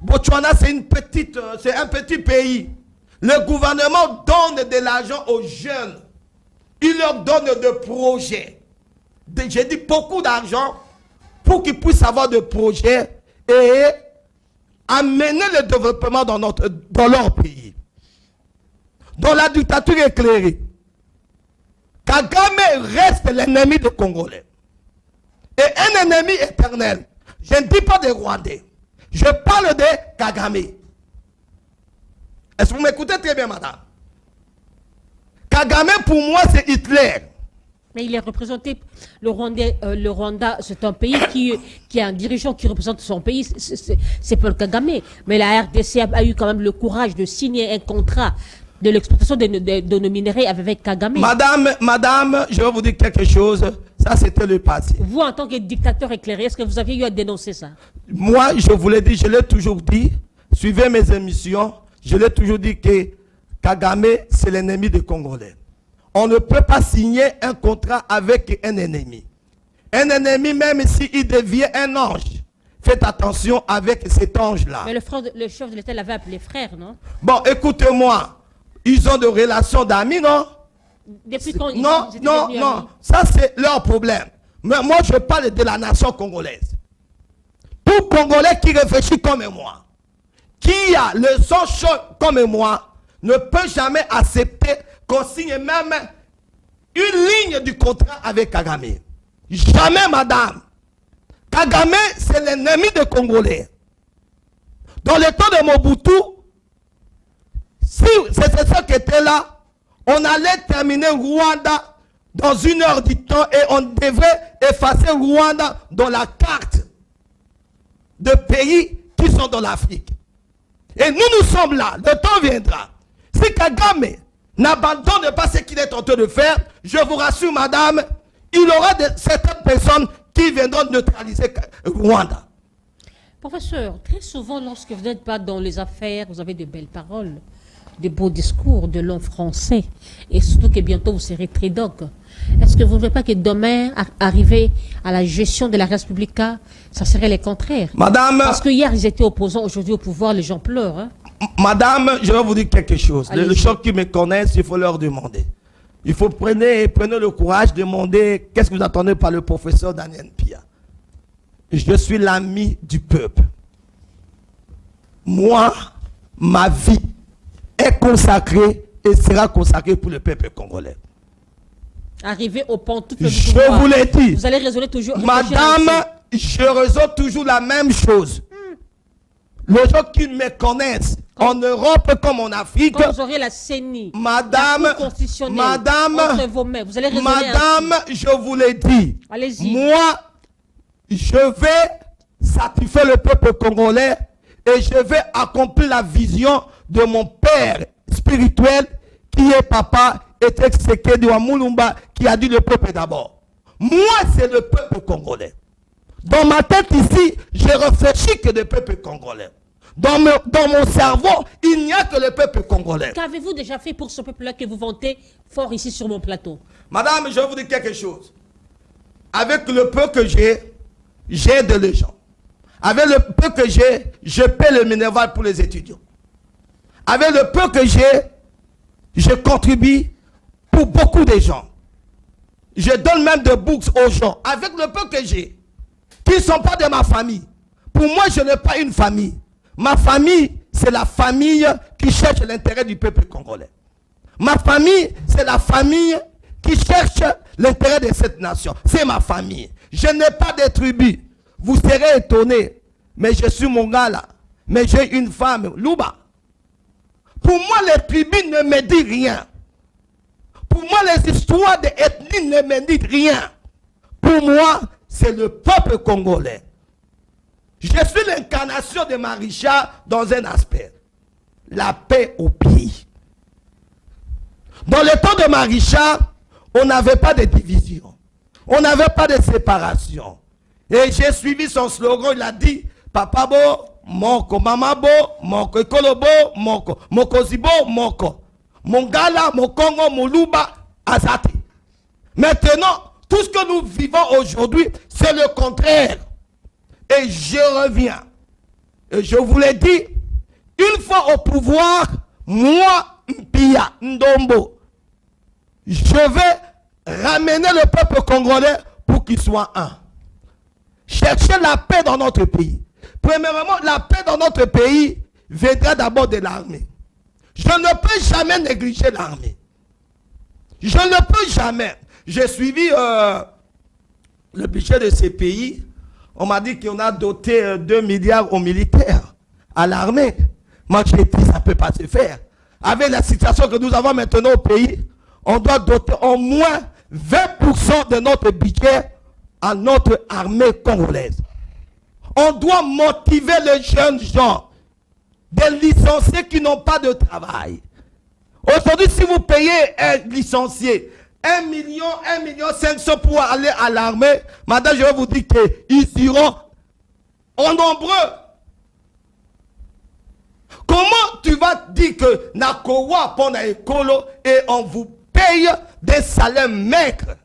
Botswana, c'est un petit pays. Le gouvernement donne de l'argent aux jeunes. Il leur donne des projets. J'ai dit beaucoup d'argent pour qu'ils puissent avoir des projets et amener le développement dans leur pays. Dans la dictature éclairée, Kagame reste l'ennemi des Congolais. Et un ennemi éternel. Je ne dis pas des Rwandais. Je parle de Kagame. Est-ce que vous m'écoutez très bien, madame? Kagame, pour moi, c'est Hitler. Mais il est représenté, le Rwanda, c'est un pays qui a un dirigeant qui représente son pays, c'est Paul Kagame. Mais la RDC a eu quand même le courage de signer un contrat de l'exploitation de nos minéraux avec Kagame. Madame, je vais vous dire quelque chose. Ça, c'était le passé. Vous, en tant que dictateur éclairé, est-ce que vous aviez eu à dénoncer ça? Moi, je vous l'ai dit, je l'ai toujours dit. Suivez mes émissions. Je l'ai toujours dit que Kagame, c'est l'ennemi des Congolais. On ne peut pas signer un contrat avec un ennemi. Un ennemi, même s'il devient un ange, faites attention avec cet ange-là. Mais le chef de l'État l'avait appelé frère, non? Bon, écoutez-moi. Ils ont des relations d'amis, non? Depuis quand non. Ça, c'est leur problème. Mais moi, je parle de la nation congolaise. Tout Congolais qui réfléchit comme moi, qui a le sang chaud comme moi, ne peut jamais accepter qu'on signe même une ligne du contrat avec Kagame. Jamais, madame. Kagame, c'est l'ennemi des Congolais. Dans le temps de Mobutu, si c'était ça qui était là, on allait terminer Rwanda dans 1 heure du temps et on devrait effacer Rwanda dans la carte de pays qui sont dans l'Afrique. Et nous sommes là, le temps viendra. Si Kagame n'abandonne pas ce qu'il est en train de faire, je vous rassure, madame, il y aura certaines personnes qui viendront neutraliser Rwanda. Professeur, très souvent, lorsque vous n'êtes pas dans les affaires, vous avez de belles paroles, de beaux discours, de longs français, et surtout que bientôt vous serez tridogue. Est-ce que vous ne voulez pas que demain, arriver à la gestion de la République, ça serait le contraire? Madame... Parce que hier, ils étaient opposants, aujourd'hui au pouvoir, les gens pleurent. Hein? Madame, je vais vous dire quelque chose. Les gens qui me connaissent, il faut leur demander. Il faut prendre le courage de demander qu'est-ce que vous attendez par le professeur Daniel Pia. Je suis l'ami du peuple. Moi, ma vie est consacrée et sera consacrée pour le peuple congolais. Arrivé au pantoufle du pouvoir. Je vous l'ai dit. Vous allez raisonner toujours. Madame, je raisonne toujours la même chose. Les gens qui me connaissent en Europe comme en Afrique. Quand vous aurez la CENI, madame, la Cour constitutionnelle entre vos mains, vous allez raisonner madame, ainsi. Je vous l'ai dit. Allez-y. Moi, je vais satisfaire le peuple congolais et je vais accomplir la vision de mon père spirituel qui est papa et Tshisekedi wa Mulumba qui a dit le peuple d'abord. Moi, c'est le peuple congolais. Dans ma tête ici, je réfléchis que le peuple congolais. Dans mon cerveau, il n'y a que le peuple congolais. Qu'avez-vous déjà fait pour ce peuple-là que vous vantez fort ici sur mon plateau? Madame, je vais vous dire quelque chose. Avec le peu que j'ai, j'aide les gens. Avec le peu que j'ai, je paie le minerval pour les étudiants. Avec le peu que j'ai, je contribue pour beaucoup de gens. Je donne même des bourses aux gens. Avec le peu que j'ai, qui ne sont pas de ma famille. Pour moi, je n'ai pas une famille. Ma famille, c'est la famille qui cherche l'intérêt du peuple congolais. Ma famille, c'est la famille qui cherche l'intérêt de cette nation. C'est ma famille. Je n'ai pas de tribu. Vous serez étonnés. Mais je suis mon gars là. Mais j'ai une femme, Louba. Pour moi, les tribus ne me disent rien. Pour moi, les histoires d'ethnie ne me disent rien. Pour moi, c'est le peuple congolais. Je suis l'incarnation de Marisha dans un aspect. La paix au pays. Dans le temps de Marisha, on n'avait pas de division. On n'avait pas de séparation. Et j'ai suivi son slogan, il a dit, Papa Bo, moko. Mamabo, moko. Ekolobo, moko. Mokozibo, moko. Mongala, Mokongo, Moluba, Azate. Maintenant, tout ce que nous vivons aujourd'hui, c'est le contraire. Et je reviens. Et je vous l'ai dit, une fois au pouvoir, moi, Mpia Ndombo, je vais ramener le peuple congolais pour qu'il soit un. Chercher la paix dans notre pays. Premièrement, la paix dans notre pays viendra d'abord de l'armée. Je ne peux jamais négliger l'armée. Je ne peux jamais. J'ai suivi le budget de ces pays. On m'a dit qu'on a doté 2 milliards aux militaires, à l'armée. Moi, j'ai dit, ça ne peut pas se faire. Avec la situation que nous avons maintenant au pays, on doit doter au moins 20% de notre budget à notre armée congolaise. On doit motiver les jeunes gens, des licenciés qui n'ont pas de travail. Aujourd'hui, si vous payez un licencié 1 million, 500 pour aller à l'armée, madame, je vais vous dire qu'ils iront en nombreux. Comment tu vas dire que Nakowa pond à écolo et on vous paye des salaires maigres?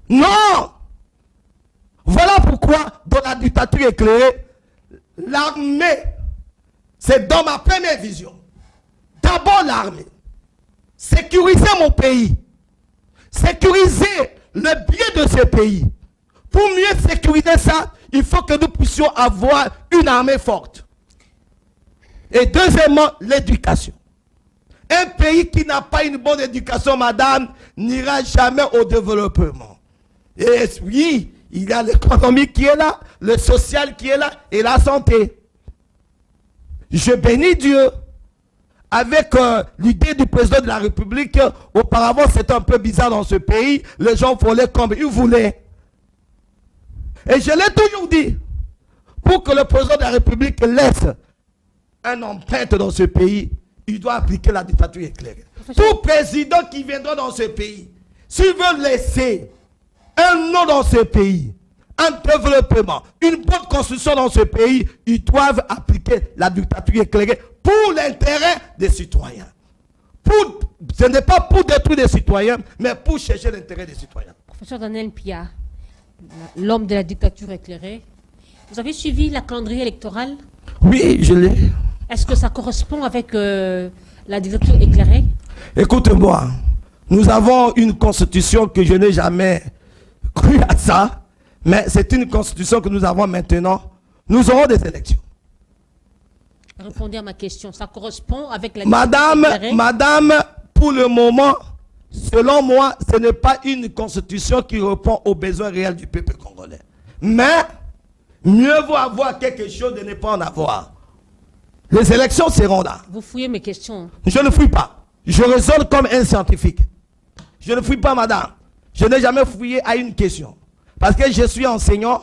Non! Voilà pourquoi, dans la dictature éclairée, l'armée, c'est dans ma première vision. D'abord l'armée. Sécuriser mon pays. Sécuriser le bien de ce pays. Pour mieux sécuriser ça, il faut que nous puissions avoir une armée forte. Et deuxièmement, l'éducation. Un pays qui n'a pas une bonne éducation, madame, n'ira jamais au développement. Et oui, il y a l'économie qui est là, le social qui est là, et la santé. Je bénis Dieu. Avec l'idée du président de la République, auparavant c'était un peu bizarre dans ce pays, les gens voulaient comme ils voulaient. Et je l'ai toujours dit, pour que le président de la République laisse un empreinte dans ce pays, il doit appliquer la dictature éclairée. Tout président qui viendra dans ce pays, s'il veut laisser un nom dans ce pays, un développement, une bonne construction dans ce pays, ils doivent appliquer la dictature éclairée pour l'intérêt des citoyens. Ce n'est pas pour détruire les citoyens, mais pour chercher l'intérêt des citoyens. Professeur Daniel Mpia, l'homme de la dictature éclairée, vous avez suivi la calendrier électorale? Oui, je l'ai. Est-ce que ça correspond avec la dictature éclairée? Écoute-moi, nous avons une constitution que je n'ai jamais cru à ça, mais c'est une constitution que nous avons maintenant. Nous aurons des élections. Répondez à ma question. Ça correspond avec la Madame, pour le moment, selon moi, ce n'est pas une constitution qui répond aux besoins réels du peuple congolais. Mais, mieux vaut avoir quelque chose de ne pas en avoir. Les élections seront là. Vous fouillez mes questions. Je ne fouille pas. Je raisonne comme un scientifique. Je ne fouille pas, madame. Je n'ai jamais fouillé à une question. Parce que je suis enseignant,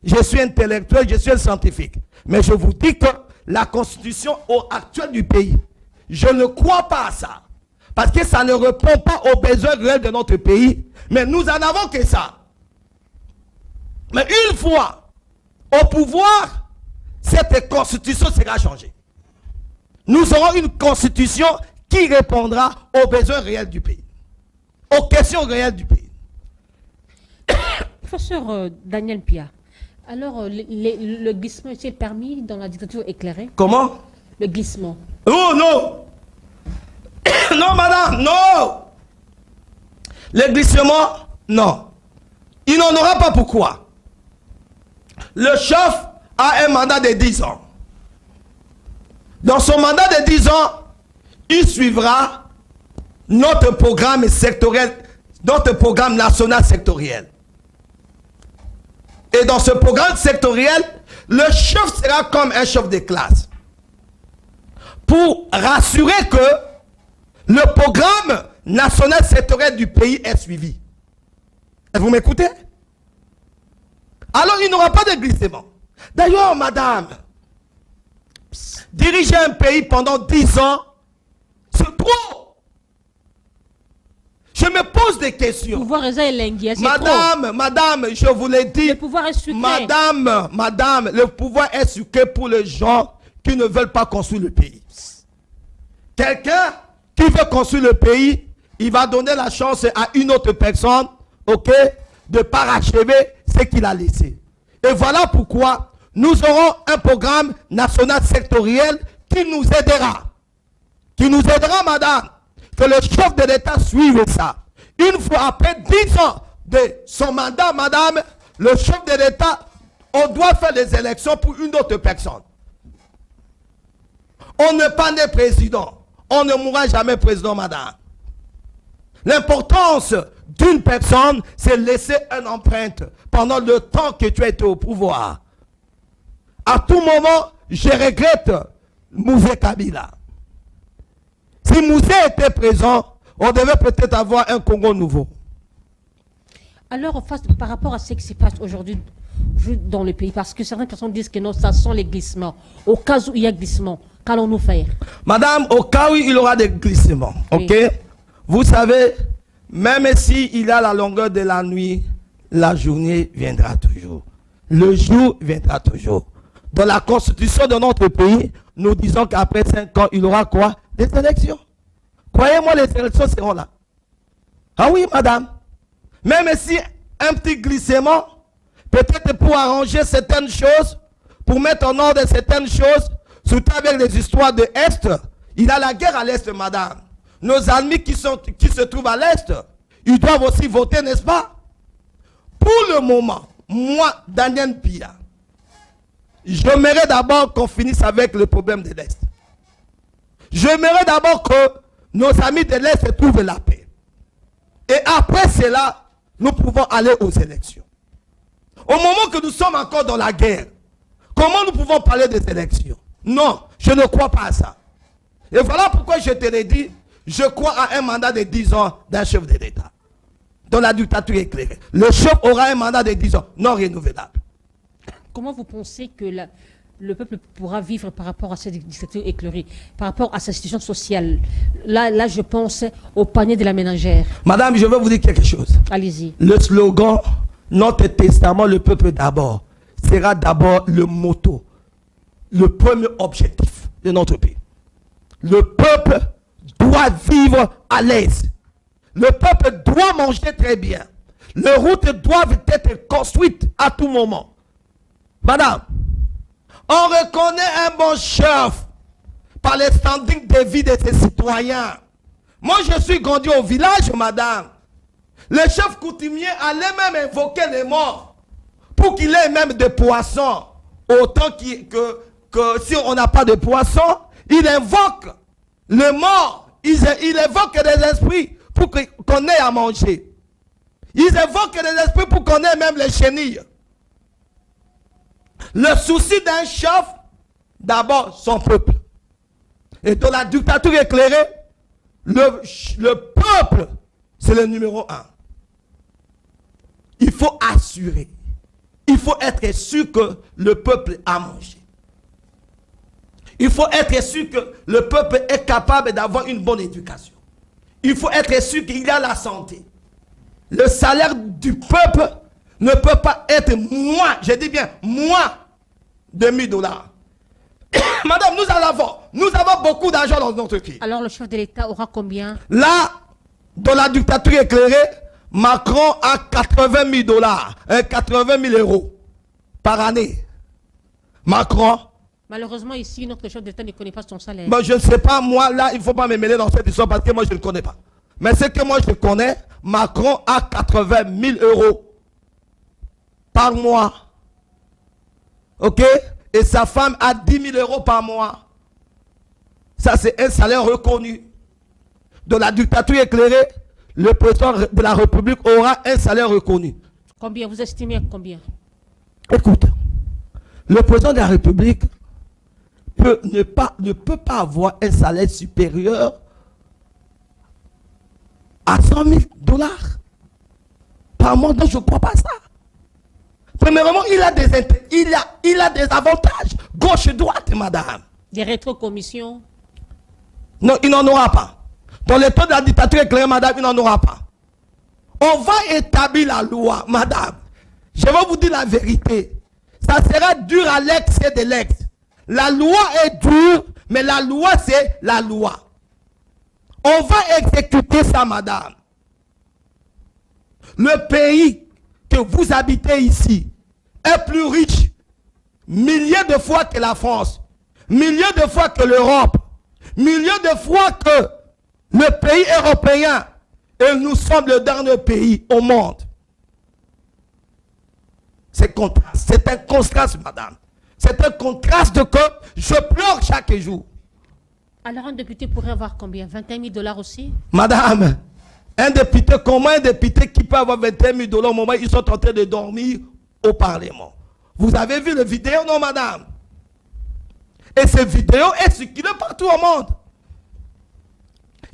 je suis intellectuel, je suis un scientifique. Mais je vous dis que la constitution actuelle du pays, je ne crois pas à ça. Parce que ça ne répond pas aux besoins réels de notre pays. Mais nous en avons que ça. Mais une fois au pouvoir, cette constitution sera changée. Nous aurons une constitution qui répondra aux besoins réels du pays. Aux questions réelles du pays. Professeur Daniel Mpia, alors le glissement est-il permis dans la dictature éclairée? Comment? Le glissement. Oh non! Non, madame, non! Le glissement, non. Il n'en aura pas. Pourquoi? Le chef a un mandat de 10 ans. Dans son mandat de 10 ans, il suivra notre programme sectoriel, notre programme national sectoriel. Et dans ce programme sectoriel, le chef sera comme un chef de classe. Pour rassurer que le programme national sectoriel du pays est suivi. Vous m'écoutez? Alors il n'aura pas de glissement. D'ailleurs, madame, diriger un pays pendant 10 ans, c'est trop. Je me me pose des Le questions. pouvoir est lingué, c'est Madame, je vous l'ai dit. Le pouvoir est sucré. Madame, le pouvoir est sucré pour les gens qui ne veulent pas construire le pays. Quelqu'un qui veut construire le pays, il va donner la chance à une autre personne, ok, de parachever ce qu'il a laissé. Et voilà pourquoi nous aurons un programme national sectoriel qui nous aidera. Qui nous aidera, madame, que le chef de l'État suive ça. Une fois après 10 ans de son mandat, madame, le chef de l'État, on doit faire des élections pour une autre personne. On n'est pas né président. On ne mourra jamais président, madame. L'importance d'une personne, c'est laisser une empreinte pendant le temps que tu as été au pouvoir. À tout moment, je regrette Mouzé Kabila. Si Mouzé était présent, on devait peut-être avoir un Congo nouveau. Alors, par rapport à ce qui se passe aujourd'hui dans le pays, parce que certaines personnes disent que non, ça sent les glissements. Au cas où il y a glissement, qu'allons-nous faire? Madame, au cas où il y aura des glissements, ok? Oui. Vous savez, même s'il y a la longueur de la nuit, la journée viendra toujours. Le jour viendra toujours. Dans la constitution de notre pays, nous disons qu'après 5 ans, il y aura quoi? Des élections. Croyez-moi, les élections seront là. Ah oui, madame. Même si un petit glissement, peut-être pour arranger certaines choses, pour mettre en ordre certaines choses, surtout avec les histoires de l'Est, il y a la guerre à l'Est, madame. Nos amis qui se trouvent à l'Est, ils doivent aussi voter, n'est-ce pas? Pour le moment, moi, Daniel Pia, j'aimerais d'abord qu'on finisse avec le problème de l'Est. J'aimerais d'abord que nos amis de l'Est trouvent la paix. Et après cela, nous pouvons aller aux élections. Au moment que nous sommes encore dans la guerre, comment nous pouvons parler des élections? Non, je ne crois pas à ça. Et voilà pourquoi je te l'ai dit, je crois à un mandat de 10 ans d'un chef de l'État. Dans la dictature éclairée. Le chef aura un mandat de 10 ans, non renouvelable. Comment vous pensez que le peuple pourra vivre par rapport à cette dictature éclairée, par rapport à sa situation sociale? Là, je pense au panier de la ménagère. Madame, je vais vous dire quelque chose. Allez-y. Le slogan, notre testament, le peuple d'abord, sera d'abord le motto, le premier objectif de notre pays. Le peuple doit vivre à l'aise. Le peuple doit manger très bien. Les routes doivent être construites à tout moment. Madame, on reconnaît un bon chef par les standings de vie de ses citoyens. Moi, je suis grandi au village, madame. Le chef coutumier allait même invoquer les morts pour qu'il ait même des poissons. Autant que si on n'a pas de poissons, il invoque les morts. Il évoque des esprits pour qu'on ait à manger. Ils évoquent des esprits pour qu'on ait même les chenilles. Le souci d'un chef, d'abord son peuple. Et dans la dictature éclairée, le peuple, c'est le numéro 1. Il faut assurer. Il faut être sûr que le peuple a mangé. Il faut être sûr que le peuple est capable d'avoir une bonne éducation. Il faut être sûr qu'il y a la santé. Le salaire du peuple ne peut pas être moins, je dis bien moins de $1000. Madame, nous avons beaucoup d'argent dans notre pays. Alors le chef de l'État aura combien? Là, dans la dictature éclairée, Macron a $80 000, 80 000 euros par année. Macron. Malheureusement, ici, notre chef d'État ne connaît pas son salaire. Ben, je ne sais pas, moi, là, il ne faut pas me mêler dans cette histoire parce que moi, je ne connais pas. Mais ce que moi, je connais, Macron a 80 000 euros par mois. Ok? Et sa femme a 10 000 euros par mois. Ça, c'est un salaire reconnu. Dans la dictature éclairée, le président de la République aura un salaire reconnu. Combien? Vous estimez combien? Écoute, le président de la République ne peut pas avoir un salaire supérieur à $100 000 par mois. Donc je ne crois pas ça. Premièrement, il a des avantages. Gauche et droite, madame. Des rétrocommissions? Non, il n'en aura pas. Dans les temps de la dictature éclairée, madame, il n'en aura pas. On va établir la loi, madame. Je vais vous dire la vérité. Ça sera dur à l'excès de l'ex. La loi est dure, mais la loi, c'est la loi. On va exécuter ça, madame. Le pays que vous habitez ici est plus riche, milliers de fois que la France, milliers de fois que l'Europe, milliers de fois que le pays européen. Et nous sommes le dernier pays au monde. C'est un contraste, madame. C'est un contraste que je pleure chaque jour. Alors un député pourrait avoir combien? 21 000 $ aussi? Madame, un député, comment un député qui peut avoir 21 000 $ au moment où ils sont en train de dormir au Parlement? Vous avez vu la vidéo, non, madame? Et cette vidéo est circulée partout au monde.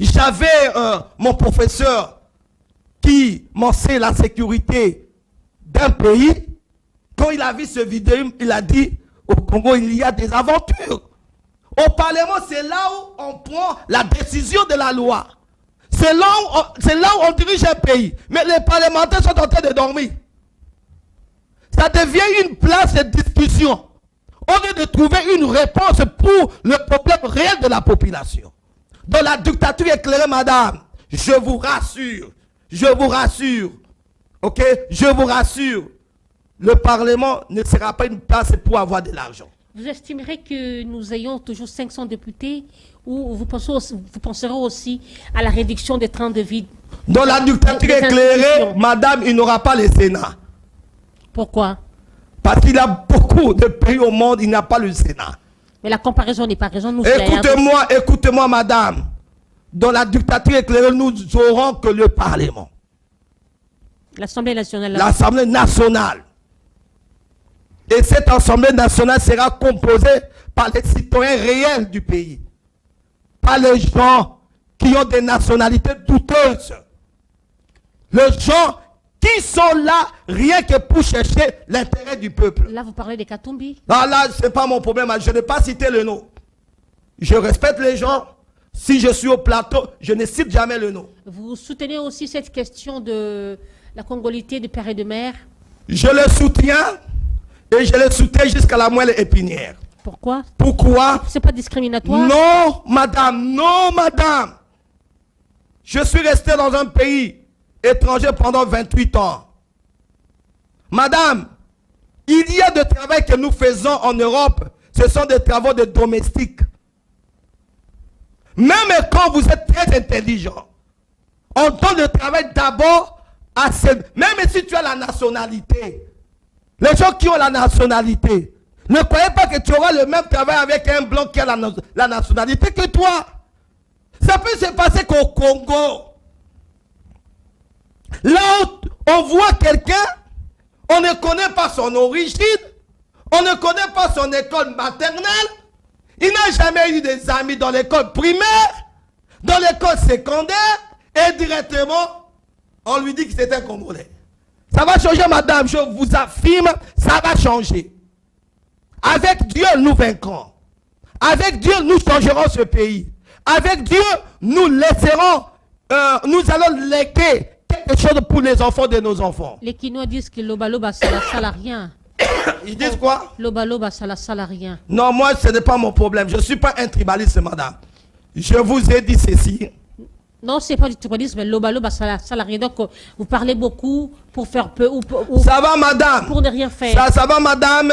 J'avais mon professeur qui m'enseigne la sécurité d'un pays. Quand il a vu ce vidéo, il a dit, au Congo, il y a des aventures. Au Parlement, c'est là où on prend la décision de la loi. C'est là où on dirige un pays. Mais les parlementaires sont en train de dormir. Ça devient une place de discussion. Au lieu de trouver une réponse pour le problème réel de la population. Dans la dictature éclairée, madame, je vous rassure, ok, je vous rassure, le Parlement ne sera pas une place pour avoir de l'argent. Vous estimerez que nous ayons toujours 500 députés ou vous penserez aussi à la réduction des trains de vie? Dans la dictature éclairée, madame, il n'aura pas le Sénat. Pourquoi? Parce qu'il y a beaucoup de pays au monde, il n'y a pas le Sénat. Mais la comparaison n'est pas raison. Écoutez-moi, madame. Dans la dictature éclairée, nous n'aurons que le Parlement. L'Assemblée nationale. L'Assemblée nationale. Et cette Assemblée nationale sera composée par les citoyens réels du pays. Pas les gens qui ont des nationalités douteuses. Les gens qui sont là rien que pour chercher l'intérêt du peuple. Là, vous parlez des Katumbi. Ah là, ce n'est pas mon problème. Je n'ai pas cité le nom. Je respecte les gens. Si je suis au plateau, je ne cite jamais le nom. Vous soutenez aussi cette question de la congolité de père et de mère? Je le soutiens et je le soutiens jusqu'à la moelle épinière. Pourquoi? Pourquoi? C'est pas discriminatoire? Non, madame, non, madame. Je suis resté dans un pays étranger pendant 28 ans. Madame, il y a des travaux que nous faisons en Europe, ce sont des travaux de domestiques. Même quand vous êtes très intelligent, on donne le travail d'abord à ceux, même si tu as la nationalité. Les gens qui ont la nationalité, ne croyez pas que tu auras le même travail avec un blanc qui a la nationalité que toi. Ça peut se passer qu'au Congo. Là où on voit quelqu'un, on ne connaît pas son origine, on ne connaît pas son école maternelle, il n'a jamais eu des amis dans l'école primaire, dans l'école secondaire, et directement, on lui dit que c'est un Congolais. Ça va changer, madame, je vous affirme, ça va changer. Avec Dieu, nous vaincrons. Avec Dieu, nous changerons ce pays. Avec Dieu, nous laisserons, nous allons léguer quelque chose pour les enfants de nos enfants. Les Kinois disent que l'Obaloba, ça la rien. Ils disent quoi? L'Obaloba, ça la rien. Non, moi, ce n'est pas mon problème. Je ne suis pas un tribaliste, madame. Je vous ai dit ceci. Non, ce n'est pas du tribalisme, mais l'Obaloba, ça la rien. Donc, vous parlez beaucoup pour faire peu ou ça va, madame? Pour ne rien faire. Ça va, madame?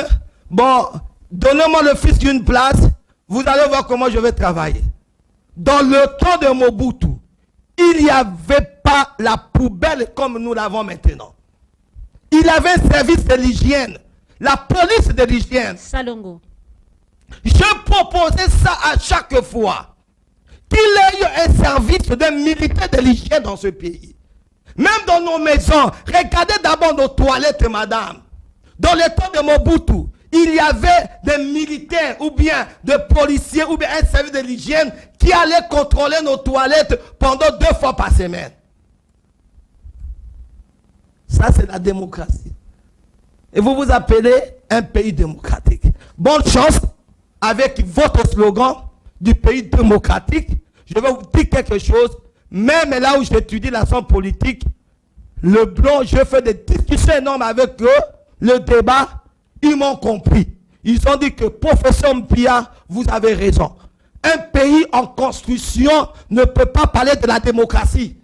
Bon, donnez-moi le fils d'une place. Vous allez voir comment je vais travailler. Dans le temps de Mobutu, il n'y avait pas la poubelle comme nous l'avons maintenant. Il avait un service de l'hygiène. La police de l'hygiène. Salongo. Je proposais ça à chaque fois. Qu'il ait eu un service de militaire de l'hygiène dans ce pays. Même dans nos maisons. Regardez d'abord nos toilettes, madame. Dans le temps de Mobutu, il y avait des militaires ou bien des policiers ou bien un service de l'hygiène qui allait contrôler nos toilettes pendant 2 fois par semaine. Ça, c'est la démocratie. Et vous vous appelez un pays démocratique. Bonne chance avec votre slogan du pays démocratique. Je vais vous dire quelque chose. Même là où j'étudie la science politique, Le blanc, je fais des discussions énormes avec eux. Le débat, ils m'ont compris. Ils ont dit que professeur Mpia, vous avez raison. Un pays en construction ne peut pas parler de la démocratie.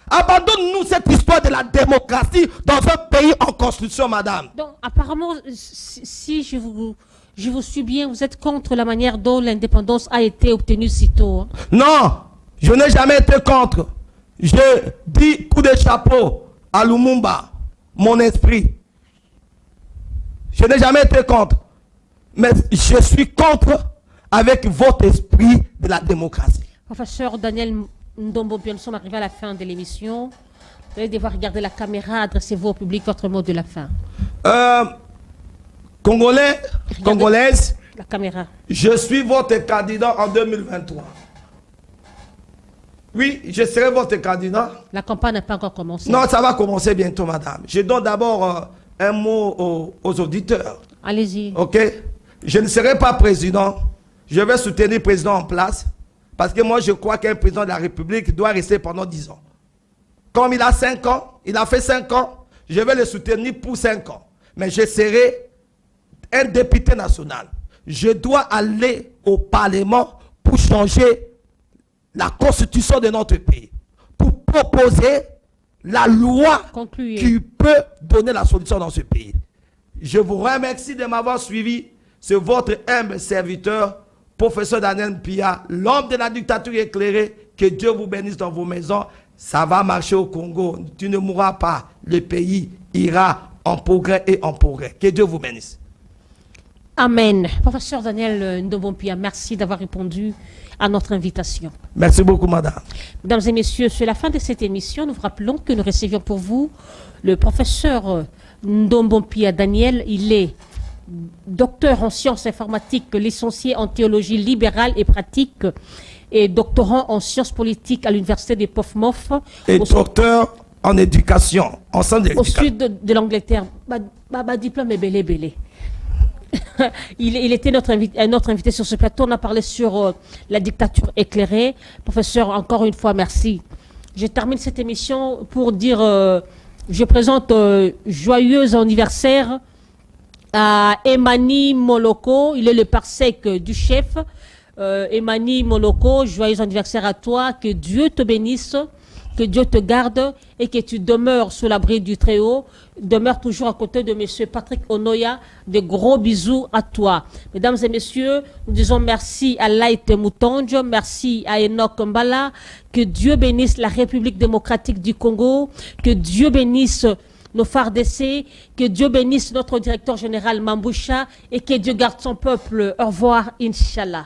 Abandonne-nous cette histoire de la démocratie dans un pays en construction, madame. Donc, apparemment, si je vous suis bien, vous êtes contre la manière dont l'indépendance a été obtenue si tôt. Hein? Non, je n'ai jamais été contre. Je dis coup de chapeau à Lumumba, mon esprit. Je n'ai jamais été contre. Mais je suis contre avec votre esprit de la démocratie. Professeur Daniel Ndombo, nous sommes arrivés à la fin de l'émission. Vous allez devoir regarder la caméra, adressez-vous au public votre mot de la fin. Congolais, Regardez Congolaises, la caméra. je suis votre candidat en 2023. Oui, je serai votre candidat. La campagne n'a pas encore commencé. Non, ça va commencer bientôt, madame. Je donne d'abord un mot aux auditeurs. Allez-y. Ok? Je ne serai pas président. Je vais soutenir le président en place. Parce que moi, je crois qu'un président de la République doit rester pendant 10 ans. Comme il a 5 ans, il a fait 5 ans, je vais le soutenir pour 5 ans. Mais je serai un député national. Je dois aller au Parlement pour changer la constitution de notre pays. Pour proposer la loi Concluez. qui peut donner la solution dans ce pays. Je vous remercie de m'avoir suivi. C'est votre humble serviteur, professeur Daniel Mpia, l'homme de la dictature éclairée. Que Dieu vous bénisse dans vos maisons. Ça va marcher au Congo. Tu ne mourras pas. Le pays ira en progrès et en progrès. Que Dieu vous bénisse. Amen. Professeur Daniel Ndombo Mpia, merci d'avoir répondu à notre invitation. Merci beaucoup, madame. Mesdames et messieurs, c'est la fin de cette émission. Nous vous rappelons que nous recevions pour vous le professeur Ndombo Mpia Daniel. Il est docteur en sciences informatiques, licencié en théologie libérale et pratique et doctorant en sciences politiques à l'université de Portsmouth. Et docteur en éducation, en centre Au d'éducation. sud de l'Angleterre. Diplôme est belé. Il était notre invité sur ce plateau. On a parlé sur la dictature éclairée. Professeur, encore une fois, merci. Je termine cette émission pour dire, je présente joyeux anniversaire à Emani Moloko. Il est le parsec du chef. Emani Moloko, joyeux anniversaire à toi. Que Dieu te bénisse, que Dieu te garde et que tu demeures sous l'abri du Très-Haut. Demeure toujours à côté de M. Patrick Onoya. De gros bisous à toi. Mesdames et messieurs, nous disons merci à Laït Moutonge, merci à Enoch Mbala. Que Dieu bénisse la République démocratique du Congo. Que Dieu bénisse nos FARDC, que Dieu bénisse notre directeur général Mamboucha et que Dieu garde son peuple. Au revoir, Inch'Allah.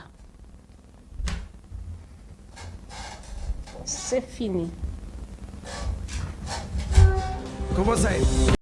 C'est fini. Comment ça est?